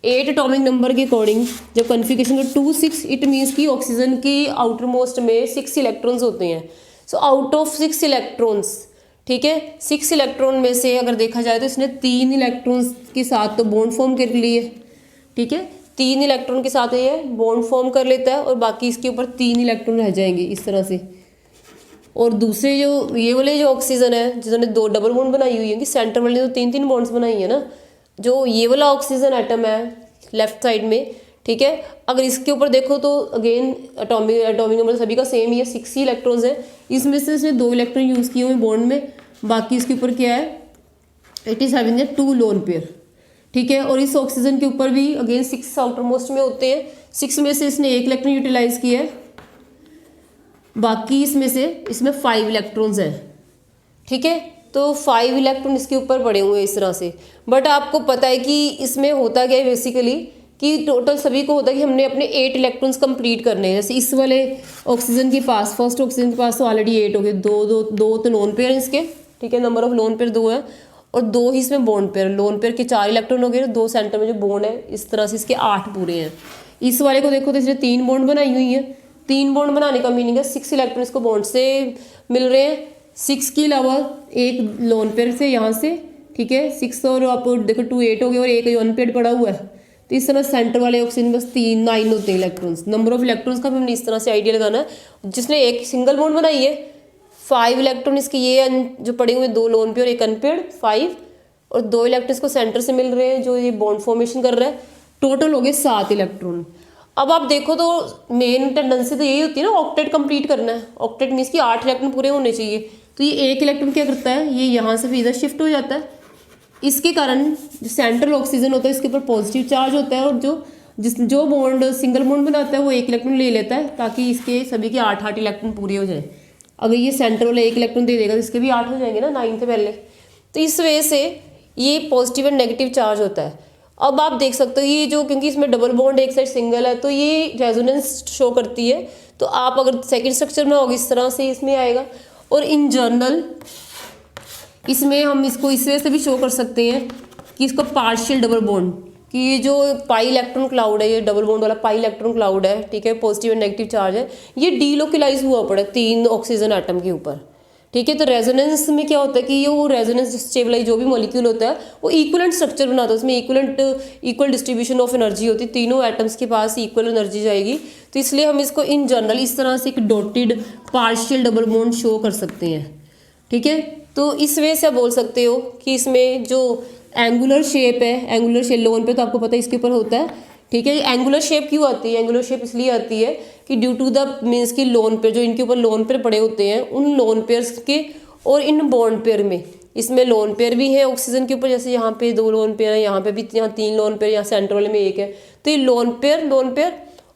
8 एटॉमिक नंबर के अकॉर्डिंग जब कन्फिगरेशन का 2 6, इट मीन्स कि ऑक्सीजन की आउटर मोस्ट में 6 इलेक्ट्रॉन्स होते हैं। सो आउट ऑफ 6 इलेक्ट्रॉन्स, ठीक है, 6 इलेक्ट्रॉन में से अगर देखा जाए तो इसने 3 इलेक्ट्रॉन्स के साथ तो बॉन्ड फॉर्म कर लिए, ठीक है। 3 इलेक्ट्रॉन के साथ ये बॉन्ड फॉर्म कर लेता है और बाकी इसके ऊपर 3 इलेक्ट्रॉन रह जाएंगे इस तरह से। और दूसरे जो ये वाले जो ऑक्सीजन है जिन्होंने 2 डबल बॉन्ड बनाई हुई है कि सेंटर वाले तो 3 बॉन्ड्स बनाई है ना, जो ये वाला ऑक्सीजन एटम है लेफ्ट साइड में, ठीक है। अगर इसके ऊपर देखो तो अगेन एटॉमिक नंबर सभी का सेम ही है, 6 ही इलेक्ट्रॉन्स है। इसमें से इसने 2 इलेक्ट्रॉन यूज़ किए हुए बॉन्ड में, बाकी इसके ऊपर क्या है, it is having a 2 loan pair, ठीक है। और इस ऑक्सीजन के ऊपर भी अगेन 6 आउटर मोस्ट में होते हैं, 6 में से इसने 1 इलेक्ट्रॉन यूटिलाइज किया है, बाकी इसमें 5 इलेक्ट्रॉन्स हैं, ठीक है। तो 5 इलेक्ट्रॉन इसके ऊपर पड़े हुए हैं इस तरह से। बट आपको पता है कि इसमें होता क्या है बेसिकली, कि टोटल सभी को होता है कि हमने अपने 8 इलेक्ट्रॉन्स कंप्लीट करने हैं। जैसे इस वाले ऑक्सीजन के पास, फर्स्ट ऑक्सीजन के पास तो ऑलरेडी 8 हो गए, दो तो लोन पेयर हैं इसके, ठीक है, नंबर ऑफ लोन पेयर 2 है, और 2 ही इसमें बॉन्ड पेयर, लोन पेयर के 4 इलेक्ट्रॉन हो गए, 2 सेंटर में जो बॉन्ड है इस तरह से इसके 8 पूरे हैं। इस वाले को देखो तो इसने 3 बॉन्ड बनाई हुई है। 3 बॉन्ड बनाने का मीनिंग है 6 इलेक्ट्रॉन इसको बॉन्ड से मिल रहे हैं, 6 के अलावा एक लोन पेयर से यहाँ से, ठीक है। 6 और आप देखो 2 8 हो गए और एक लोन पेयर पड़ा हुआ है। तो इस तरह सेंटर वाले ऑक्सीजन बस 3 9 होते हैं इलेक्ट्रॉन्स। नंबर ऑफ इलेक्ट्रॉन्स का भी हमने इस तरह से आइडिया लगाना है। जिसने एक सिंगल बॉन्ड बनाई है 5 इलेक्ट्रॉन इसके ये जो पड़े हुए 2 लोन पेयर और एक अनपेयर्ड 5, और 2 इलेक्ट्रॉन्स को सेंटर से मिल रहे हैं जो ये बॉन्ड फॉर्मेशन कर रहा है। टोटल हो गए 7 इलेक्ट्रॉन। अब आप देखो तो मेन टेंडेंसी तो यही होती है ना, ऑक्टेट कंप्लीट करना है। ऑक्टेट मीन्स कि 8 इलेक्ट्रॉन पूरे होने चाहिए। तो ये 1 इलेक्ट्रॉन क्या करता है, ये यहाँ से फिर इधर शिफ्ट हो जाता है। इसके कारण जो सेंट्रल ऑक्सीजन होता है इसके ऊपर पॉजिटिव चार्ज होता है, और जो बॉन्ड सिंगल बॉन्ड बनाता है वो 1 इलेक्ट्रॉन ले लेता है, ताकि इसके सभी के 8 इलेक्ट्रॉन पूरे हो जाए। अगर ये सेंटर वाला 1 इलेक्ट्रॉन दे देगा तो इसके भी 8 हो जाएंगे ना 9 से पहले। तो इस वजह से ये पॉजिटिव एंड नेगेटिव चार्ज होता है। अब आप देख सकते हो ये जो, क्योंकि इसमें डबल बॉन्ड एक साइड सिंगल है तो ये रेजोनेंस शो करती है। तो आप अगर सेकंड स्ट्रक्चर में होगी इस तरह से इसमें आएगा। और इन जनरल इसमें हम इसको इस वजह से भी शो कर सकते हैं कि इसको पार्शियल डबल बॉन्ड, कि ये जो पाई इलेक्ट्रॉन क्लाउड है, ये डबल बॉन्ड वाला पाई इलेक्ट्रॉन क्लाउड है, ठीक है, पॉजिटिव एंड नेगेटिव चार्ज है, ये डीलोकलाइज हुआ पड़ा 3 ऑक्सीजन एटम के ऊपर, ठीक है। तो रेजोनेंस में क्या होता है कि ये वो रेजोनेंस स्टेबलाइज जो भी मॉलिक्यूल होता है वो इक्वलेंट स्ट्रक्चर बनाता है, उसमें इक्वल डिस्ट्रीब्यूशन ऑफ एनर्जी होती है, तीनों एटम्स के पास इक्वल एनर्जी जाएगी। तो इसलिए हम इसको इन जनरल इस तरह से एक dotted partial double bond show कर सकते हैं। ठीक है, तो इस वजह से आप बोल सकते हो कि इसमें जो एंगुलर शेप है, एंगुलर शेप लोन पे तो आपको पता है इसके ऊपर होता है। ठीक है, एंगुलर शेप क्यों आती है? एंगुलर शेप इसलिए आती है कि ड्यू टू द मीन्स की लोन पेयर, जो इनके ऊपर लोन पेयर पड़े होते हैं, उन लोन पेयर्स के और इन बॉन्ड पेयर में, इसमें लोन पेयर भी है ऑक्सीजन के ऊपर, जैसे यहाँ पे 2 लोन पेयर है, यहाँ पे भी, यहाँ 3 लोन पेयर, यहाँ सेंटर वाले में 1 है। तो ये लोन पेयर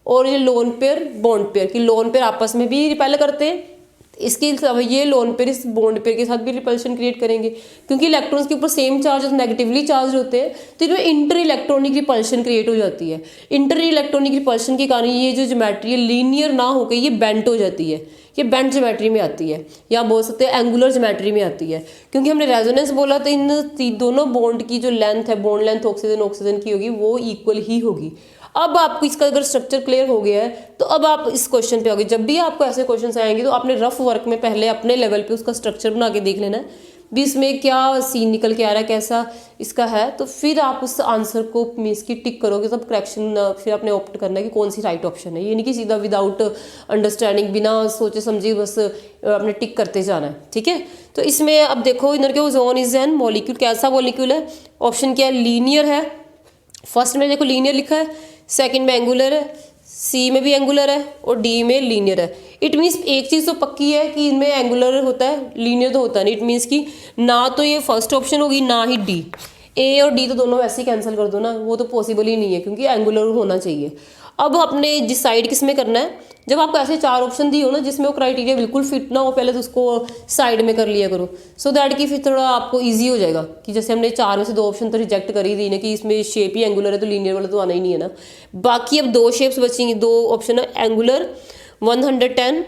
और ये लोन पेयर बॉन्ड पेयर की लोन पेयर आपस में भी रिपेल करते हैं, इसके अलावा ये लोन पेयर इस बॉन्ड पेयर के साथ भी रिपल्शन क्रिएट करेंगे, क्योंकि इलेक्ट्रॉन्स के ऊपर सेम चार्ज नेगेटिवली चार्ज होते हैं, तो इनमें इंटर इलेक्ट्रॉनिक रिपल्शन क्रिएट हो जाती है। इंटर इलेक्ट्रॉनिक रिपल्शन के कारण ये जो ज्योमेट्री है लीनियर ना होकर ये बेंट हो जाती है, ये बेंट ज्योमेट्री में आती है, या बोल सकते हैं एंगुलर ज्योमेट्री में आती है। क्योंकि हमने रेजोनेंस बोला तो इन दोनों बॉन्ड की जो लेंथ है, बॉन्ड लेंथ ऑक्सीजन की होगी, वो इक्वल ही होगी। अब आपको इसका अगर स्ट्रक्चर क्लियर हो गया है तो अब आप इस क्वेश्चन पे आओगे। जब भी आपको ऐसे क्वेश्चन आएंगे तो आपने रफ वर्क में पहले अपने लेवल पे उसका स्ट्रक्चर बना के देख लेना है, भी इसमें क्या सीन निकल के आ रहा है, कैसा इसका है, तो फिर आप उस आंसर को मीन्स की टिक करोगे, तब करेक्शन फिर आपने ऑप्ट करना है कि कौन सी राइट ऑप्शन है। ये नहीं कि सीधा विदाउट अंडरस्टैंडिंग, बिना सोचे समझे बस आपने टिक करते जाना है। ठीक है, तो इसमें अब देखो इधर के ओजोन इज एन मॉलिक्यूल, कैसा मॉलिक्यूल है? ऑप्शन क्या है? लीनियर है। फर्स्ट में देखो लीनियर लिखा है, सेकंड में एंगुलर है, सी में भी एंगुलर है और डी में लीनियर है। इट मीन्स एक चीज़ तो पक्की है कि इनमें एंगुलर होता है, लीनियर तो होता नहीं। इट मीन्स कि ना तो ये फर्स्ट ऑप्शन होगी ना ही डी, ए और डी तो दोनों वैसे ही कैंसिल कर दो ना, वो तो पॉसिबल ही नहीं है क्योंकि एंगुलर होना चाहिए। अब आपने डिसाइड किस में करना है, जब आपको ऐसे 4 ऑप्शन दिए हो ना जिसमें वो क्राइटेरिया बिल्कुल फिट ना हो, पहले तो उसको साइड में कर लिया करो, सो दैट कि फिर थोड़ा आपको इजी हो जाएगा। कि जैसे हमने 4 में से 2 ऑप्शन तो रिजेक्ट कर ही दी ना कि इसमें शेप ही एंगुलर है, तो लीनियर वाला तो आना ही नहीं है ना। बाकी अब 2 शेप्स बचेंगी, 2 ऑप्शन है एंगुलर 110।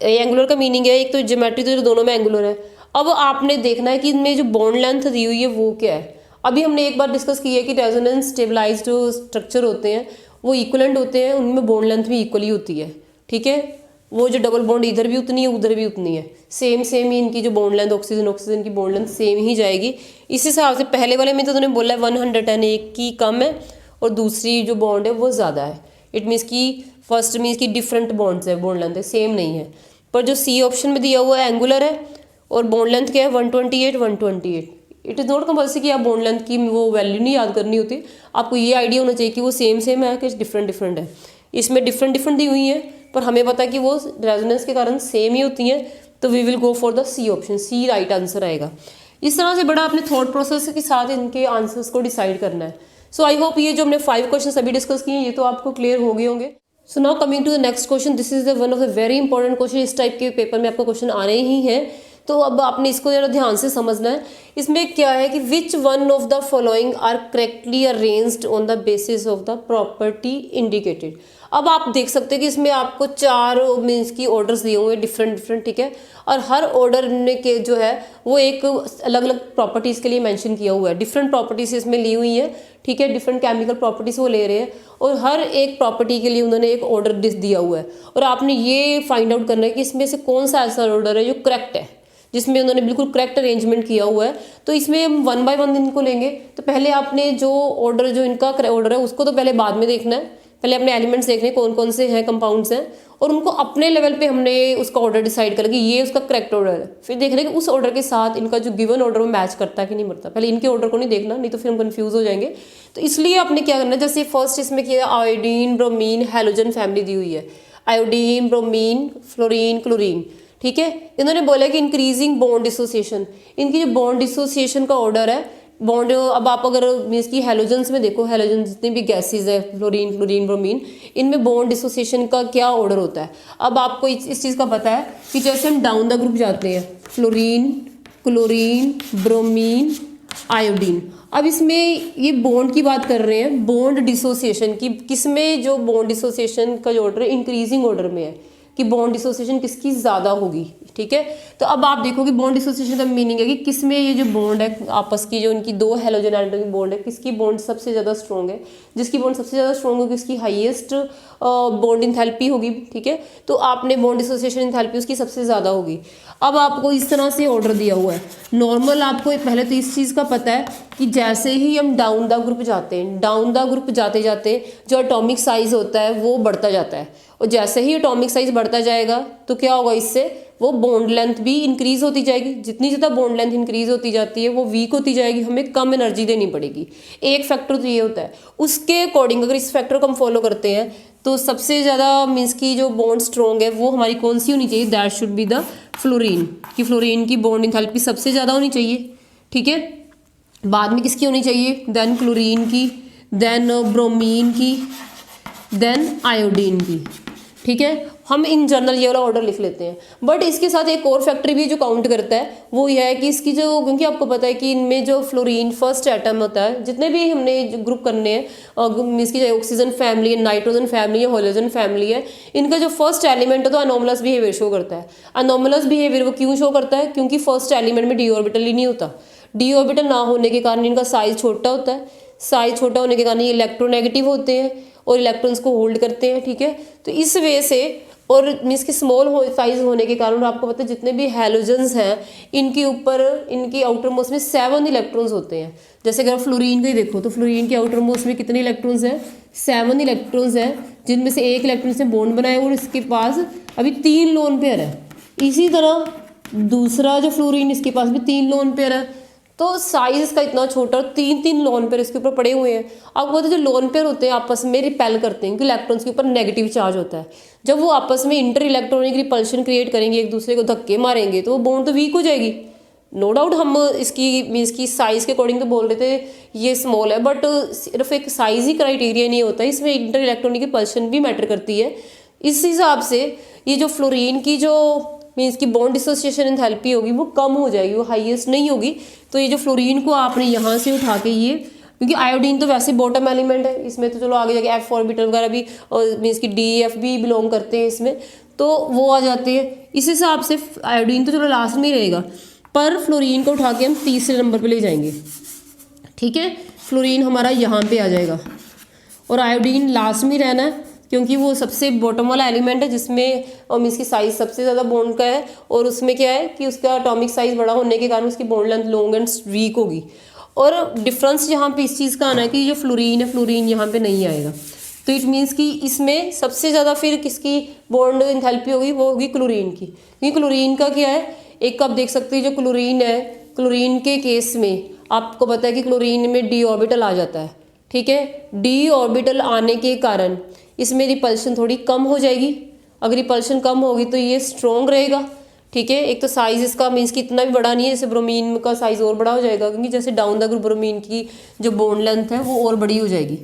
एंगुलर का मीनिंग है एक तो ज्योमेट्री, तो दोनों में एंगुलर है। अब आपने देखना है कि इनमें जो बॉन्ड लेंथ दी हुई है वो क्या है। अभी हमने एक बार डिस्कस किया है कि रेजोनेंस स्टेबलाइज्ड जो स्ट्रक्चर होते हैं वो इक्वलेंट होते हैं, उनमें बॉन्ड लेंथ भी इक्वली होती है। ठीक है, वो जो डबल बॉन्ड इधर भी उतनी है उधर भी उतनी है, सेम ही इनकी जो बॉन्ड लेंथ ऑक्सीजन की बॉन्ड लेंथ सेम ही जाएगी। इस हिसाब से पहले वाले में तो उन्होंने बोला है 110 एक की कम है और दूसरी जो बॉन्ड है वो ज़्यादा है। इट मीन्स कि फर्स्ट मीन्स कि डिफरेंट बॉन्ड्स है, बॉन्ड लेंथ है सेम नहीं है। पर जो सी ऑप्शन में दिया हुआ है एंगुलर है और बॉन्ड लेंथ क्या है 128। इट इज़ नॉट कंपल्सरी कि आप बॉन्ड लेंथ की वो वैल्यू नहीं याद करनी होती, आपको ये आइडिया होना चाहिए कि वो सेम है कि डिफरेंट है। इसमें डिफरेंट दी हुई है पर हमें पता है कि वो रेजोनेंस के कारण सेम ही होती हैं, तो we will go for the C option, C right answer आएगा। इस तरह से बड़ा अपने थॉट प्रोसेस के साथ इनके आंसर्स को डिसाइड करना है। सो आई होप ये जो हमने 5 क्वेश्चन अभी डिस्कस किए ये तो आपको क्लियर हो गए होंगे। So now coming to the next question, this is the one of the very important question. इस टाइप के पेपर में आपका क्वेश्चन आने ही है, तो अब आपने इसको जरा ध्यान से समझना है। इसमें क्या है कि which one of the following are correctly arranged on the basis of the property indicated. अब आप देख सकते हैं कि इसमें आपको 4 मीन्स की ऑर्डर्स दिए हुए हैं डिफरेंट। ठीक है, और हर ऑर्डर में के जो है वो एक अलग अलग प्रॉपर्टीज़ के लिए मेंशन किया हुआ है, डिफरेंट प्रॉपर्टीज़ इसमें ली हुई है। ठीक है, डिफरेंट केमिकल प्रॉपर्टीज़ वो ले रहे हैं और हर एक प्रॉपर्टी के लिए उन्होंने एक ऑर्डर दिया हुआ है, और आपने ये फाइंड आउट करना है कि इसमें से कौन सा ऐसा ऑर्डर है जो करेक्ट है, जिसमें उन्होंने बिल्कुल करेक्ट अरेंजमेंट किया हुआ है। तो इसमें हम 1 बाय 1 इनको लेंगे। तो पहले आपने जो ऑर्डर जो इनका ऑर्डर है उसको तो पहले बाद में देखना है, पहले अपने एलिमेंट्स देखने कौन कौन से हैं, कंपाउंड्स हैं, और उनको अपने लेवल पे हमने उसका ऑर्डर डिसाइड करके ये उसका करेक्ट ऑर्डर है। फिर देखना है कि उस ऑर्डर के साथ इनका जो गिवन ऑर्डर वो मैच करता है कि नहीं करता। पहले इनके ऑर्डर को नहीं देखना, नहीं तो फिर हम कंफ्यूज हो जाएंगे। तो इसलिए आपने क्या करना है, जैसे फर्स्ट इसमें किया आयोडीन ब्रोमीन हैलोजन फैमिली दी हुई है, आयोडीन ब्रोमीन फ्लोरीन क्लोरीन। ठीक है, इन्होंने बोला कि इंक्रीजिंग बॉन्ड डिसोसिएशन, इनकी जो बॉन्ड डिसोसिएशन का ऑर्डर है बॉन्ड। अब आप अगर मीन्स की हैलोजन्स में देखो, हैलोजन जितनी भी गैसेज है फ्लोरीन क्लोरीन ब्रोमीन, इनमें बॉन्ड डिसोसिएशन का क्या ऑर्डर होता है। अब आपको इस चीज़ का पता है कि जैसे हम डाउन द ग्रुप जाते हैं, फ्लोरीन क्लोरीन ब्रोमीन आयोडीन। अब इसमें ये बॉन्ड की बात कर रहे हैं, बॉन्ड डिसोसिएशन की, किसमें जो बॉन्ड डिसोसिएशन का जो ऑर्डर है इंक्रीजिंग ऑर्डर में है, कि बॉन्ड डिसोसिएशन किसकी ज़्यादा होगी। ठीक है। तो अब आप देखो कि बॉन्ड डिसोसिएशन का मीनिंग है कि किस में ये जो बॉन्ड है आपस की, जो इनकी दो हेलोजन एटम की बॉन्ड है, किसकी बॉन्ड सबसे ज़्यादा स्ट्रॉन्ग है। जिसकी बॉन्ड सबसे ज़्यादा स्ट्रॉन्ग होगी उसकी हाईएस्ट बॉन्ड इंथैल्पी होगी, ठीक है। तो आपने बॉन्ड डिसोसिएशन इंथैल्पी उसकी सबसे ज़्यादा होगी। अब आपको इस तरह से ऑर्डर दिया हुआ है नॉर्मल। आपको पहले तो इस चीज़ का पता है कि जैसे ही हम डाउन द ग्रुप जाते हैं, डाउन द ग्रुप जाते जाते जो एटॉमिक साइज होता है वो बढ़ता जाता है, और जैसे ही एटॉमिक साइज बढ़ता जाएगा तो क्या होगा, इससे वो बॉन्ड लेंथ भी इंक्रीज होती जाएगी। जितनी ज़्यादा बॉन्ड लेंथ इंक्रीज होती जाती है वो वीक होती जाएगी, हमें कम एनर्जी देनी पड़ेगी। एक फैक्टर तो ये होता है। उसके अकॉर्डिंग अगर इस फैक्टर को हम फॉलो करते हैं तो सबसे ज़्यादा मीन्स की जो बॉन्ड स्ट्रॉन्ग है वो हमारी कौन सी होनी चाहिए, that should be the fluorine. कि फ्लोरीन की बॉन्ड इंथैल्पी सबसे ज़्यादा होनी चाहिए, ठीक है। बाद में किसकी होनी चाहिए, देन क्लोरीन की, देन ब्रोमीन की, देन आयोडीन की, ठीक है। हम इन जनरल ये वाला ऑर्डर लिख लेते हैं। बट इसके साथ एक और फैक्टर भी जो काउंट करता है वो यह है कि इसकी जो, क्योंकि आपको पता है कि इनमें जो फ्लोरीन फर्स्ट एटम होता है, जितने भी हमने ग्रुप करने हैं, इसकी चाहे ऑक्सीजन फैमिली है, नाइट्रोजन फैमिली है, हाइड्रोजन फैमिली है, इनका जो फर्स्ट एलिमेंट है तो अनोमलस बिहेवियर शो करता है। अनोमलस बिहेवियर वो क्यों शो करता है, क्योंकि फर्स्ट एलिमेंट में डी ऑर्बिटल ही नहीं होता। डी ऑर्बिटल ना होने के कारण इनका साइज छोटा होता है। साइज छोटा होने के कारण ये इलेक्ट्रोनेगेटिव होते हैं और इलेक्ट्रॉन्स को होल्ड करते हैं, ठीक है। तो इस वजह से, और मीन्स की स्मॉल साइज होने के कारण आपको पता है जितने भी हैलोजेंस हैं इनके ऊपर, इनकी आउटर मोस्ट में 7 इलेक्ट्रॉन्स होते हैं। जैसे अगर फ्लोरीन को ही देखो तो फ्लोरीन के आउटर मोस्ट में कितने इलेक्ट्रॉन्स हैं, 7 इलेक्ट्रॉन्स हैं, जिनमें से एक इलेक्ट्रॉन से बॉन्ड बनाया और इसके पास अभी 3 लोन पेयर है। इसी तरह दूसरा जो फ्लोरीन, इसके पास भी 3 लोन पेयर है। तो साइज इसका इतना छोटा, 3 लोन पेयर इसके ऊपर पड़े हुए हैं। आपको पता है जो लोन पेयर होते हैं आपस में रिपेल करते हैं, क्योंकि इलेक्ट्रॉन्स के ऊपर नेगेटिव चार्ज होता है। जब वो आपस में इंटर इलेक्ट्रॉनिक रिपल्शन क्रिएट करेंगे, एक दूसरे को धक्के मारेंगे, तो वो बॉन्ड तो वीक हो जाएगी। नो डाउट हम इसकी मीन्स की साइज़ के अकॉर्डिंग तो बोल रहे थे ये स्मॉल है, बट सिर्फ एक साइज़ ही क्राइटेरिया नहीं होता, इसमें इंटर इलेक्ट्रॉनिक रिपल्शन भी मैटर करती है। इस हिसाब से ये जो फ्लोरीन की जो मीन्स की बॉन्ड डिसोसिएशन एंथैल्पी होगी वो कम हो जाएगी, वो हाईएस्ट नहीं होगी। तो ये जो फ्लोरीन को आपने यहाँ से उठा के ये, क्योंकि आयोडीन तो वैसे बॉटम एलिमेंट है, इसमें तो चलो आगे जाके एफ ऑर्बिटल वगैरह भी मीन्स की डी एफ भी बिलोंग करते हैं इसमें, तो वो आ जाते हैं। इस हिसाब से आयोडीन तो चलो लास्ट में ही रहेगा, पर फ्लोरीन को उठा के हम तीसरे नंबर पर ले जाएंगे, ठीक है। फ्लोरीन हमारा यहाँ पे आ जाएगा और आयोडीन लास्ट में रहना है, क्योंकि वो सबसे बॉटम वाला एलिमेंट है जिसमें मीन्स की साइज सबसे ज़्यादा बॉन्ड का है, और उसमें क्या है कि उसका एटॉमिक साइज बड़ा होने के कारण उसकी bond length long and weak होगी। और डिफरेंस यहाँ पे इस चीज़ का आना है कि जो फ्लोरीन है, फ्लोरीन यहाँ पे नहीं आएगा। तो इट मीन्स कि इसमें सबसे ज़्यादा फिर किसकी बॉन्ड इंथैल्पी होगी, वो होगी क्लोरीन की। क्योंकि क्लोरीन का क्या है, एक आप देख सकते हैं जो क्लोरीन है, क्लोरीन के केस में आपको पता है कि क्लोरीन में डी ऑर्बिटल आ जाता है, ठीक है। डी ऑर्बिटल आने के कारण इसमें रिपल्शन थोड़ी कम हो जाएगी। अगर रिपल्शन कम होगी तो ये स्ट्रॉन्ग रहेगा, ठीक है। एक तो साइज इसका मीन्स कि इतना भी बड़ा नहीं है, जैसे ब्रोमीन का साइज और बड़ा हो जाएगा, क्योंकि जैसे डाउन द ग्रुप ब्रोमीन की जो बॉन्ड लेंथ है वो और बड़ी हो जाएगी,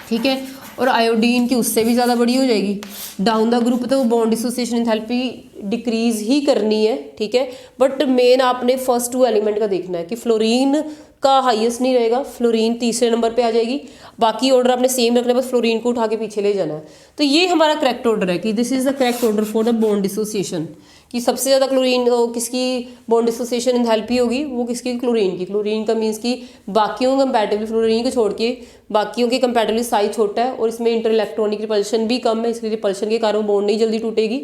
ठीक है। और आयोडीन की उससे भी ज़्यादा बड़ी हो जाएगी। डाउन द ग्रुप तो बॉन्ड डिसोसिएशन एंथैल्पी डिक्रीज ही करनी है, ठीक है। बट मेन आपने फर्स्ट 2 एलिमेंट का देखना है कि फ्लोरीन का हाईएस्ट नहीं रहेगा, फ्लोरीन तीसरे नंबर पे आ जाएगी। बाकी ऑर्डर आपने सेम रखना है, बस फ्लोरीन को उठा के पीछे ले जाना है। तो ये हमारा करेक्ट ऑर्डर है कि this is the correct order for the bond dissociation, कि सबसे ज़्यादा क्लोरीन किसकी बॉन्ड डिसोसिएशन एंथैल्पी होगी, वो किसकी, क्लोरीन की। क्लोरीन का मीन्स कि बाकियों कंपैरेटिवली, फ्लोरीन को छोड़ के बाकियों के कंपैरेटिवली साइज छोटा है और इसमें इंटर इलेक्ट्रॉनिक रिपल्शन भी कम है, इसलिए रिपल्शन के कारण बॉन्ड नहीं जल्दी टूटेगी,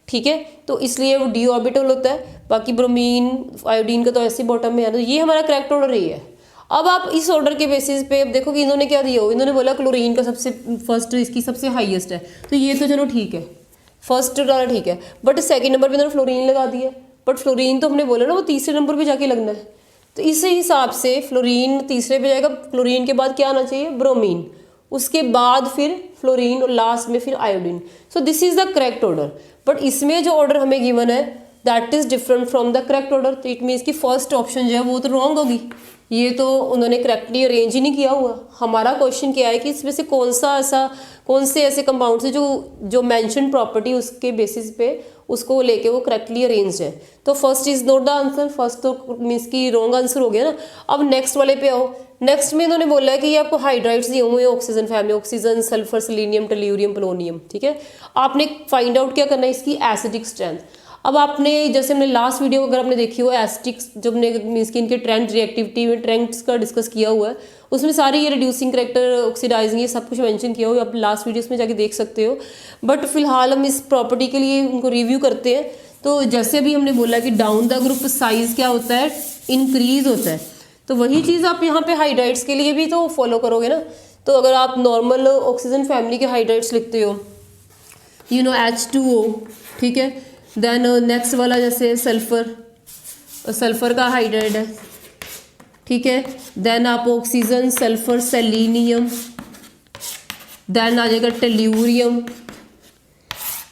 ठीक है। तो इसलिए वो डी ऑर्बिटल होता है। बाकी ब्रोमीन आयोडीन का तो ऐसे बॉटम में है। तो ये हमारा करेक्ट ऑर्डर ही है। अब आप इस ऑर्डर के बेसिस पे अब देखो कि इन्होंने क्या दिया हो, इन्होंने बोला क्लोरीन का सबसे फर्स्ट इसकी सबसे हाईएस्ट है, तो ये तो चलो ठीक है, फर्स्ट वाला ठीक है। बट सेकंड नंबर पे इन्होंने फ्लोरीन लगा दिया, बट फ्लोरीन तो हमने बोला ना वो तीसरे नंबर पे जाके लगना है। तो इस हिसाब से फ्लोरीन तीसरे पे जाएगा, फ्लोरीन के बाद क्या आना चाहिए, ब्रोमीन, उसके बाद फिर फ्लोरीन और लास्ट में फिर iodine. So this is the correct order. But इसमें जो ऑर्डर हमें गिवन है that is different from the correct order. तो इट मीन्स की फर्स्ट ऑप्शन जो है वो तो रॉन्ग होगी, ये तो उन्होंने करेक्टली अरेंज ही नहीं किया हुआ। हमारा क्वेश्चन क्या है कि इसमें से कौन से ऐसे कंपाउंड से जो मेंशन प्रॉपर्टी उसके बेसिस पे उसको लेके वो करेक्टली अरेंज्ड है। तो first is not the answer, first तो मीन्स की रॉन्ग आंसर हो गया ना। अब नेक्स्ट वाले पे आओ। नेक्स्ट में इन्होंने बोला है कि ये आपको हाइड्राइड्स दिए हुए हैं oxygen family, oxygen, sulphur, selenium, tellurium, polonium, ठीक है। आपने फाइंड आउट क्या करना है, इसकी एसिडिक स्ट्रेंथ। अब आपने जैसे हमने लास्ट वीडियो अगर आपने देखी हो एसिटिक्स जब हमने मीन्स की इनके ट्रेंड रिएक्टिविटी में ट्रेंड्स का डिस्कस किया हुआ है, उसमें सारे ये रिड्यूसिंग करेक्टर, ऑक्सीडाइजिंग, ये सब कुछ मेंशन किया हुआ है, आप लास्ट वीडियोस में जाके देख सकते हो। बट फिलहाल हम इस प्रॉपर्टी के लिए उनको रिव्यू करते हैं। तो जैसे अभी हमने बोला कि डाउन द ग्रुप साइज क्या होता है, इंक्रीज होता है, तो वही चीज़ आप यहाँ पे हाइड्राइड्स के लिए भी तो फॉलो करोगे ना। तो अगर आप नॉर्मल ऑक्सीजन फैमिली के हाइड्राइड्स लिखते हो, यू नो H2O, ठीक है, देन नेक्स्ट वाला जैसे सल्फर, सल्फर का हाइड्राइड है, ठीक है, देन आप ऑक्सीजन, सल्फर, सेलिनियम, देन आ जाएगा टेल्यूरियम।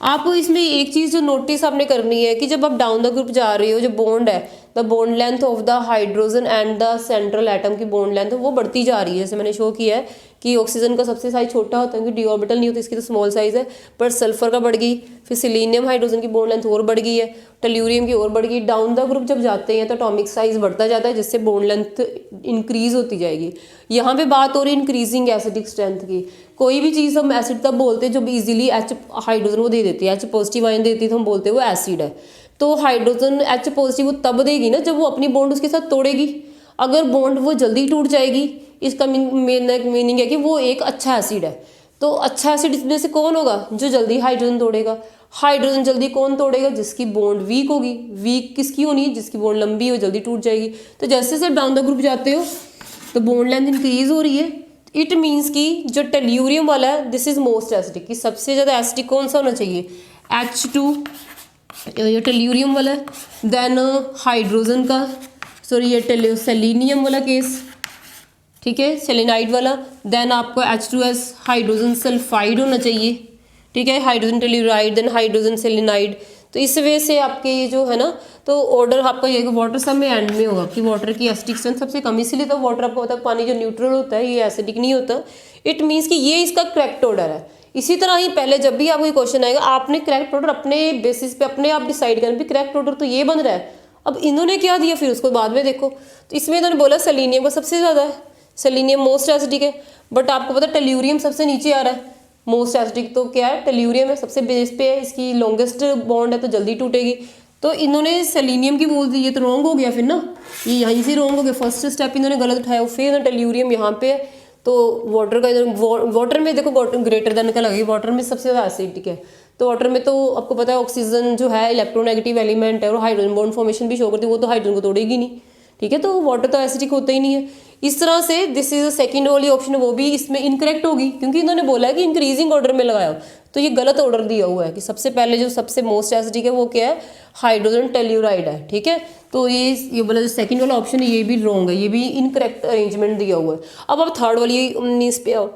आप इसमें एक चीज़ जो नोटिस आपने करनी है कि जब आप डाउन द ग्रुप जा रहे हो, जो बॉन्ड है, the bond length of the hydrogen and the central atom की बॉन्ड लेंथ वो बढ़ती जा रही है। जैसे मैंने शो किया है कि ऑक्सीजन का सबसे साइज छोटा होता है, क्योंकि डी ऑर्बिटल नहीं होती, इसकी तो स्मॉल साइज है, पर सल्फर का बढ़ गई, फिर सिलीनियम हाइड्रोजन की बॉन्ड लेंथ और बढ़ गई है, टेल्यूरियम की और बढ़ गई। डाउन द ग्रुप जब जाते हैं तो एटॉमिक साइज बढ़ता जाता है, जिससे बॉन्ड लेंथ इंक्रीज होती जाएगी। यहाँ पे बात हो रही है इंक्रीजिंग एसिडिक स्ट्रेंथ की। कोई भी चीज़ हम एसिड तब बोलते हैं जब इजीली H हाइड्रोजन वो दे देती है, H पॉजिटिव आयन देती है, तो हम बोलते हैं वो एसिड है। तो हाइड्रोजन H पॉजिटिव वो तब देगी ना जब वो अपनी बॉन्ड उसके साथ तोड़ेगी। अगर बॉन्ड वो जल्दी टूट जाएगी, इसका मीनिंग है कि वो एक अच्छा एसिड है। तो अच्छा एसिड इसमें से कौन होगा, जो जल्दी हाइड्रोजन तोड़ेगा। हाइड्रोजन जल्दी कौन तोड़ेगा, जिसकी बॉन्ड वीक होगी। वीक किसकी होनी है, जिसकी बॉन्ड लंबी हो, जल्दी टूट जाएगी। तो जैसे जैसे डाउन द ग्रुप जाते हो तो बॉन्ड लेंथ इंक्रीज हो रही है। इट मीन्स कि जो टेल्यूरियम वाला है, दिस इज मोस्ट एसिडिक, कि सबसे ज़्यादा एसिडिक कौन सा होना चाहिए, H2, ये टेल्यूरियम वाला है। देन हाइड्रोजन का, सॉरी ये सेलिनियम वाला केस, ठीक है, सेलेनाइड वाला। देन आपको H2S हाइड्रोजन सल्फाइड होना चाहिए, ठीक है, hydrogen telluride, then hydrogen selenide. तो इस वजह से आपके ये जो है ना, तो ऑर्डर आपका ये वाटर सब में एंड में होगा कि वाटर की एसिडिक स्ट्रेंथ सबसे कम, इसीलिए तो वाटर आपको पता है पानी जो न्यूट्रल होता है ये एसिडिक नहीं होता। इट मीन्स कि ये इसका करेक्ट ऑर्डर है। इसी तरह ही पहले जब भी आपको क्वेश्चन आएगा, आपने करेक्ट ऑर्डर अपने बेसिस पे अपने आप डिसाइड करना भी करेक्ट ऑर्डर तो ये बन रहा है। अब इन्होंने क्या दिया फिर उसको बाद में देखो। तो इसमें इन्होंने बोला सेलिनियम का सबसे ज़्यादा है, सेलिनियम मोस्ट एसिडिक है। बट आपको पता है टेल्यूरियम सबसे नीचे आ रहा है। मोस्ट एसिडिक तो क्या है, टेल्यूरियम है, सबसे बेस पे है, इसकी लॉन्गेस्ट बॉन्ड है तो जल्दी टूटेगी। तो इन्होंने सेलिनियम की बोल दी, ये तो रॉन्ग हो गया फिर ना, ये यहीं से रॉन्ग हो गया। फर्स्ट स्टेप इन्होंने गलत उठाया, फिर टेल्यूरियम यहाँ पे है। तो वाटर का इधर वाटर में देखो ग्रेटर देन का लगेगा, वाटर में सबसे ज़्यादा एसिडिक है। तो वाटर में तो आपको पता है ऑक्सीजन जो है इलेक्ट्रोनेगेटिव एलिमेंट है और हाइड्रोजन बॉन्ड फॉर्मेशन भी शो करती है, वो तो हाइड्रोजन को तोड़ेगी नहीं, ठीक है। तो वाटर तो एसिडिक होता ही नहीं है। इस तरह से दिस इज सेकंड वाली ऑप्शन, वो भी इसमें इनकरेक्ट होगी, क्योंकि इन्होंने बोला है कि इंक्रीजिंग ऑर्डर में लगाओ। तो ये गलत ऑर्डर दिया हुआ है कि सबसे पहले जो सबसे मोस्ट एसिडिक है वो क्या है, हाइड्रोजन टेल्यूराइड है, ठीक है। तो ये बोला जो सेकंड वाला ऑप्शन है ये भी रॉन्ग है, ये भी इनकरेक्ट अरेंजमेंट दिया हुआ है। अब थर्ड वाली मीन्स पे आओ।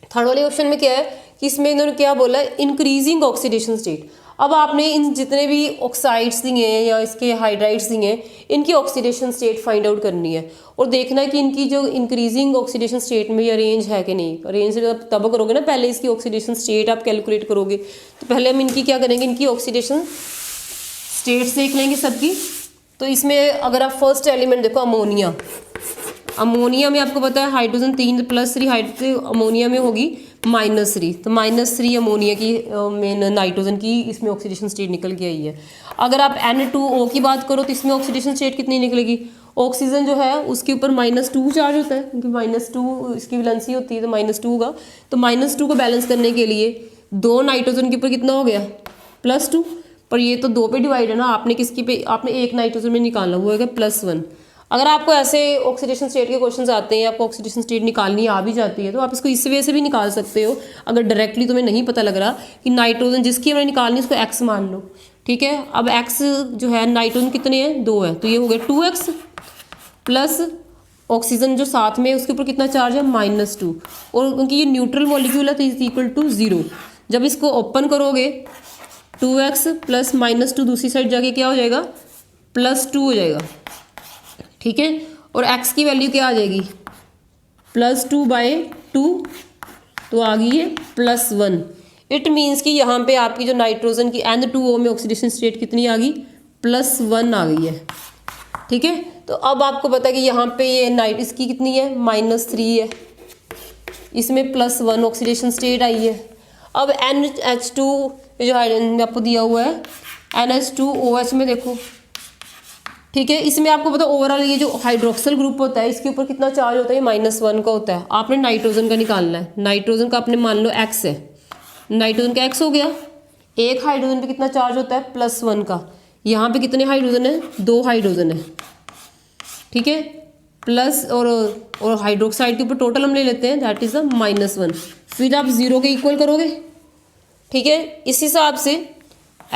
थर्ड वाले ऑप्शन में क्या है कि इसमें इन्होंने क्या बोला है, इंक्रीजिंग ऑक्सीडेशन स्टेट। अब आपने इन जितने भी ऑक्साइड्स दिए हैं या इसके हाइड्राइड्स दिए हैं, इनकी ऑक्सीडेशन स्टेट फाइंड आउट करनी है और देखना है कि इनकी जो इंक्रीजिंग ऑक्सीडेशन स्टेट में ये रेंज है कि नहीं। रेंज तब करोगे ना, पहले इसकी ऑक्सीडेशन स्टेट आप कैलकुलेट करोगे। तो पहले हम इनकी क्या करेंगे, इनकी ऑक्सीडेशन स्टेट्स देख लेंगे सबकी। तो इसमें अगर आप फर्स्ट एलिमेंट देखो, अमोनिया, अमोनिया में आपको पता है हाइड्रोजन 3 + 3 हाइड्रोजन, अमोनिया में होगी -3। तो -3 अमोनिया की मेन नाइट्रोजन की इसमें ऑक्सीडेशन स्टेट निकल के आई है। अगर आप N2O की बात करो तो इसमें ऑक्सीडेशन स्टेट कितनी निकलेगी, ऑक्सीजन जो है उसके ऊपर -2 चार्ज होता है, क्योंकि -2 इसकी वैलेंसी होती है, तो -2 का। तो -2 को बैलेंस करने के लिए 2 नाइट्रोजन के ऊपर कितना हो गया, +2। पर ये तो 2 पे डिवाइड है ना, आपने किसकी पे, आपने एक नाइट्रोजन में निकालना, वो होगा +1। अगर आपको ऐसे ऑक्सीडेशन स्टेट के क्वेश्चंस आते हैं, आपको ऑक्सीडेशन स्टेट निकालनी आ भी जाती है, तो आप इसको इस वे से भी निकाल सकते हो। अगर डायरेक्टली तुम्हें नहीं पता लग रहा कि नाइट्रोजन जिसकी हमें निकालनी है उसको X मान लो, ठीक है। अब X जो है नाइट्रोजन कितने हैं, 2 है, तो ये हो गया 2X प्लस ऑक्सीजन जो साथ में उसके ऊपर कितना चार्ज है, -2। और क्योंकि ये न्यूट्रल मॉलिक्यूल है तो इज इक्वल टू 0। जब इसको ओपन करोगे 2X प्लस -2 दूसरी साइड जाके क्या हो जाएगा, +2 हो जाएगा, ठीक है। और x की वैल्यू क्या आ जाएगी, +2/2, तो आ गई है +1। इट मीन्स कि यहाँ पे आपकी जो नाइट्रोजन की N2O में ऑक्सीडेशन स्टेट कितनी आ गई, +1 आ गई है, ठीक है। तो अब आपको पता है कि यहाँ पे ये इसकी कितनी है, -3 है, इसमें +1 ऑक्सीडेशन स्टेट आई है। अब NH2 जो हाइड्रोजन में आपको दिया हुआ है NH2OH में देखो, ठीक है, इसमें आपको पता ओवरऑल ये जो हाइड्रोक्सिल ग्रुप होता है इसके ऊपर कितना चार्ज होता है, -1 का होता है। आपने नाइट्रोजन का निकालना है, नाइट्रोजन का आपने मान लो X है, नाइट्रोजन का X हो गया। एक हाइड्रोजन पे कितना चार्ज होता है, +1 का। यहाँ पे कितने हाइड्रोजन है, 2 हाइड्रोजन है, ठीक है, प्लस और हाइड्रोक्साइड के ऊपर टोटल हम ले लेते हैं, दैट इज द -1। फिर आप 0 के इक्वल करोगे, ठीक है। इस हिसाब से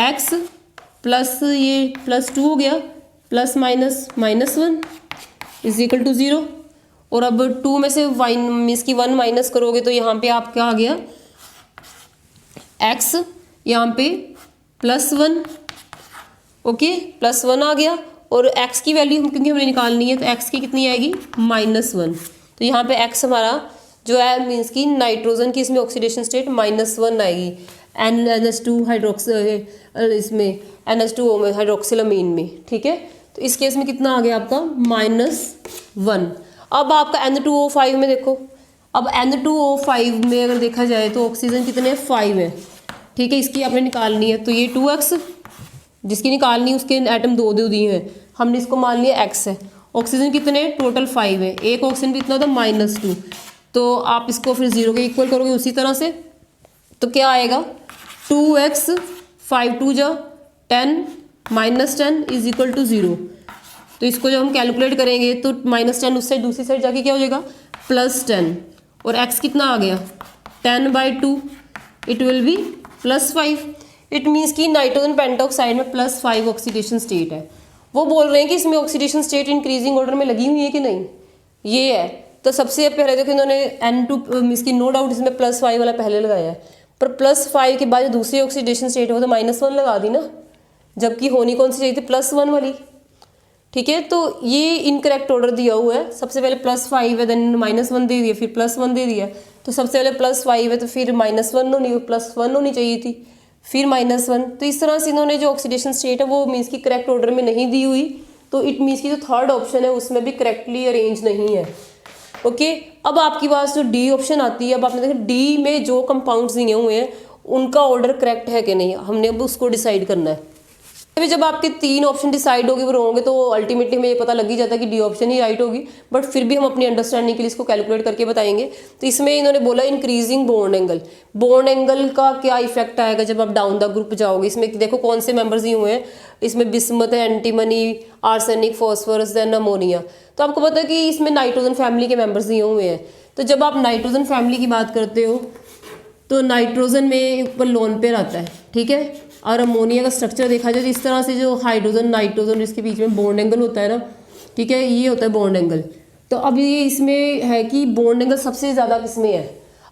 x प्लस ये +2 हो गया, plus minus -1 is equal to 0। और अब 2 में से मीन्स की 1 माइनस करोगे तो यहाँ पे आप क्या आ गया, x यहाँ पे +1, ओके, +1 आ गया। और x की वैल्यू क्योंकि हमें निकालनी है तो x की कितनी आएगी, -1। तो यहाँ पे x हमारा जो है मीन्स की नाइट्रोजन की इसमें ऑक्सीडेशन स्टेट -1 आएगी, NH2 हाइड्रोक्सिल इसमें NH2O में हाइड्रोक्सिलामीन में, ठीक है। तो इस केस में कितना आ गया आपका, -1। अब आपका N2O5 में देखो, अब N2O5 में अगर देखा जाए तो ऑक्सीजन कितने हैं, 5 है, ठीक है। इसकी आपने निकालनी है तो ये 2x, जिसकी निकालनी है उसके एटम 2 दिए हैं, हमने इसको मान लिया x है। ऑक्सीजन कितने, टोटल 5 है, एक ऑक्सीजन भी कितना होता है, -2। तो आप इसको फिर 0 के इक्वल करोगे उसी तरह से, तो क्या आएगा, 2x 5 2 जा 10 -10 इज इक्वल टू 0। तो इसको जब हम कैलकुलेट करेंगे तो -10 उस साइड दूसरी साइड जाके क्या हो जाएगा, +10। और x कितना आ गया, 10/2, it will be +5। It means कि नाइट्रोजन पेंटॉक्साइड में +5 ऑक्सीडेशन स्टेट है। वो बोल रहे हैं कि इसमें ऑक्सीडेशन स्टेट इंक्रीजिंग ऑर्डर में लगी हुई है कि नहीं, ये है। तो सबसे पहले देखो इन्होंने N2 मीन्स की नो डाउट इसमें +5 वाला पहले लगाया है, पर +5 के बाद जो दूसरी ऑक्सीडेशन स्टेट है वो तो -1 लगा दी ना, जबकि होनी कौन सी चाहिए थी, +1 वाली, ठीक है। तो ये इनकरेक्ट ऑर्डर दिया हुआ है, सबसे पहले +5 है, देन -1 दे दिया, फिर +1 दे दिया। तो सबसे पहले +5 है तो फिर -1 होनी, +1 होनी चाहिए थी, फिर -1। तो इस तरह से इन्होंने जो ऑक्सीडेशन स्टेट है वो मीन्स की करेक्ट ऑर्डर में नहीं दी हुई, तो इट मीन्स की जो थर्ड ऑप्शन है उसमें भी करेक्टली अरेंज नहीं है, ओके। अब आपके पास जो डी ऑप्शन आती है, अब आपने देखा डी में जो कंपाउंड्स दिए हुए हैं उनका ऑर्डर करेक्ट है कि नहीं, हमने अब उसको डिसाइड करना है। अभी जब आपके 3 ऑप्शन डिसाइड होगी वो होंगे तो अल्टीमेटली हमें ये पता लग ही जाता है कि डी ऑप्शन ही राइट होगी, बट फिर भी हम अपनी अंडरस्टैंडिंग के लिए इसको कैलकुलेट करके बताएंगे। तो इसमें इन्होंने बोला increasing bond angle, bond angle का क्या इफेक्ट आएगा जब आप डाउन द ग्रुप जाओगे। इसमें देखो कौन से मेंबर्स दिए हुए हैं, इसमें बिस्मथ है, antimony, arsenic, phosphorus, then ammonia. तो आपको पता है कि इसमें नाइट्रोजन फैमिली के मेंबर्स दिए हुए हैं। तो जब आप नाइट्रोजन फैमिली की बात करते हो तो नाइट्रोजन में ऊपर लोन पेयर आता है, ठीक है। और अमोनिया का स्ट्रक्चर देखा जाए तो इस तरह से जो हाइड्रोजन नाइट्रोजन इसके बीच में बॉन्ड एंगल होता है ना, ठीक है, ये होता है बॉन्ड एंगल। तो अब ये इसमें है कि बॉन्ड एंगल सबसे ज़्यादा किसमें है।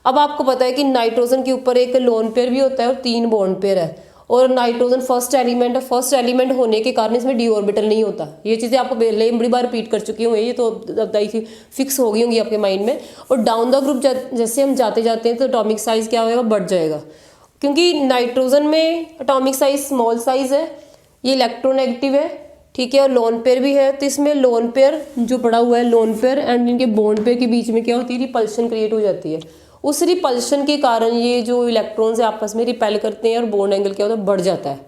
अब आपको पता है कि नाइट्रोजन के ऊपर एक लोन पेयर भी होता है और 3 बॉन्ड पेयर है, और नाइट्रोजन फर्स्ट एलिमेंट है, फर्स्ट एलिमेंट होने के कारण इसमें डी ऑर्बिटल नहीं होता। ये चीज़ें आपको बड़ी बार रिपीट कर चुकी हूँ, ये तो फिक्स हो गई होंगी आपके माइंड में। और डाउन द ग्रुप जैसे हम जाते जाते हैं तो एटॉमिक साइज क्या होगा, बढ़ जाएगा, क्योंकि नाइट्रोजन में एटॉमिक साइज स्मॉल साइज है, ये इलेक्ट्रोनेगेटिव है, ठीक है, और लोन पेयर भी है। तो इसमें लोन पेयर जो पड़ा हुआ है, लोन पेयर एंड इनके बॉन्ड पेयर के बीच में क्या होती है, रिपल्शन क्रिएट हो जाती है। उस रिपल्शन के कारण ये जो इलेक्ट्रॉन्स आपस में रिपेल करते हैं और बॉन्ड एंगल क्या होता है, बढ़ जाता है,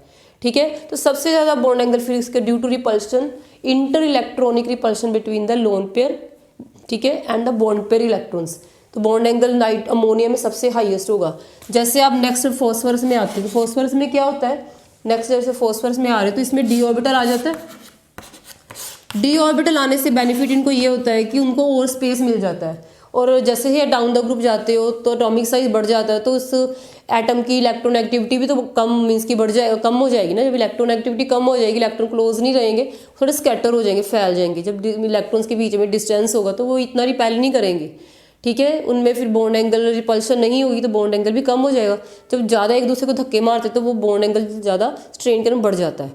ठीक है। तो सबसे ज़्यादा बॉन्ड एंगल फिर इसके due to repulsion, inter electronic repulsion between the lone pair, ठीक है, and the bond pair electrons. तो बॉन्ड एंगल नाइट अमोनिया में सबसे हाईएस्ट होगा। जैसे आप नेक्स्ट फॉस्फोरस में आते हैं, तो फॉस्फोरस में क्या होता है, नेक्स्ट जैसे फॉस्फोरस में आ रहे हैं तो इसमें डी ऑर्बिटल आ जाता है। डी ऑर्बिटल आने से बेनिफिट इनको ये होता है कि उनको और स्पेस मिल जाता है, और जैसे ही डाउन द ग्रुप जाते हो तो एटॉमिक साइज बढ़ जाता है, तो उस एटम की इलेक्ट्रॉन एक्टिविटी भी तो कम मीन्स की कम हो जाएगी ना। जब इलेक्ट्रॉन एक्टिविटी कम हो जाएगी, इलेक्ट्रॉन क्लोज नहीं रहेंगे, थोड़े स्कैटर हो जाएंगे, फैल जाएंगे। जब इलेक्ट्रॉन्स के बीच में डिस्टेंस होगा तो वो इतना रिपेल नहीं करेंगे, ठीक है, उनमें फिर बॉन्ड एंगल रिपल्शन नहीं होगी तो बॉन्ड एंगल भी कम हो जाएगा। जब ज़्यादा एक दूसरे को धक्के मारते तो वो बॉन्ड एंगल ज़्यादा स्ट्रेन करना बढ़ जाता है।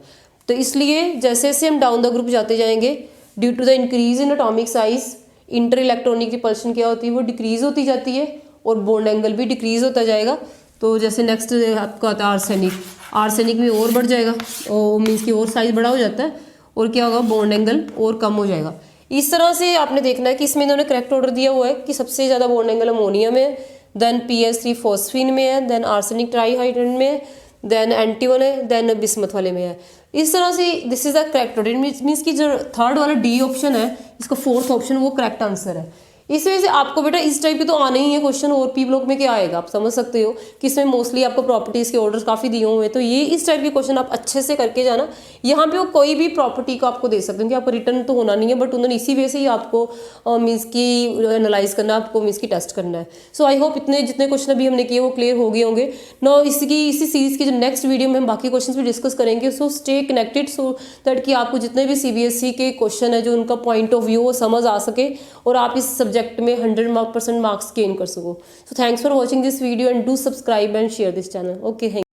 तो इसलिए जैसे जैसे हम डाउन द ग्रुप जाते जाएंगे, due to the increase in atomic size, inter electronic repulsion क्या होती है, वो डिक्रीज होती जाती है और बॉन्ड एंगल भी डिक्रीज होता जाएगा। तो जैसे नेक्स्ट आपका आता है आर्सेनिक, आर्सेनिक में और बढ़ जाएगा, और मीन्स की और साइज बड़ा हो जाता है, और क्या होगा, बॉन्ड एंगल और कम हो जाएगा। इस तरह से आपने देखना है कि इसमें इन्होंने करेक्ट ऑर्डर दिया हुआ है कि सबसे ज़्यादा बॉन्ड एंगल अमोनिया में है, देन PS3 फॉस्फीन में है, देन आर्सेनिक ट्राईहाइड्रेट में है, देन एंटीवन है, देन बिस्मथ वाले में है। इस तरह से this is the correct order, means कि जो थर्ड वाला डी ऑप्शन है, इसका फोर्थ ऑप्शन वो करेक्ट आंसर है। इस वजह से आपको बेटा इस टाइप के तो आने ही है क्वेश्चन, और पी ब्लॉक में क्या आएगा आप समझ सकते हो कि इसमें मोस्टली आपको प्रॉपर्टीज़ के ऑर्डर्स काफ़ी दिए हुए हैं, तो ये इस टाइप के क्वेश्चन आप अच्छे से करके जाना। यहाँ पे वो कोई भी प्रॉपर्टी को आपको दे सकते हैं कि आपको रिटर्न तो होना नहीं है, बट उन्होंने इसी वजह से ही आपको मीन्स की एनालाइज करना, आपको मीन्स की टेस्ट करना है। सो आई होप इतने जितने क्वेश्चन अभी हमने किए वो क्लियर हो गए होंगे। नो इसी सीरीज़ की जो नेक्स्ट वीडियो में हम बाकी क्वेश्चन भी डिस्कस करेंगे। So stay connected so that कि आपको जितने भी CBSE के क्वेश्चन है जो उनका पॉइंट ऑफ व्यू वो समझ आ सके और आप इस सब्जेक्ट में 100% मार्क्स गेन कर सको। So thanks for watching this video and do subscribe and share this channel. Okay.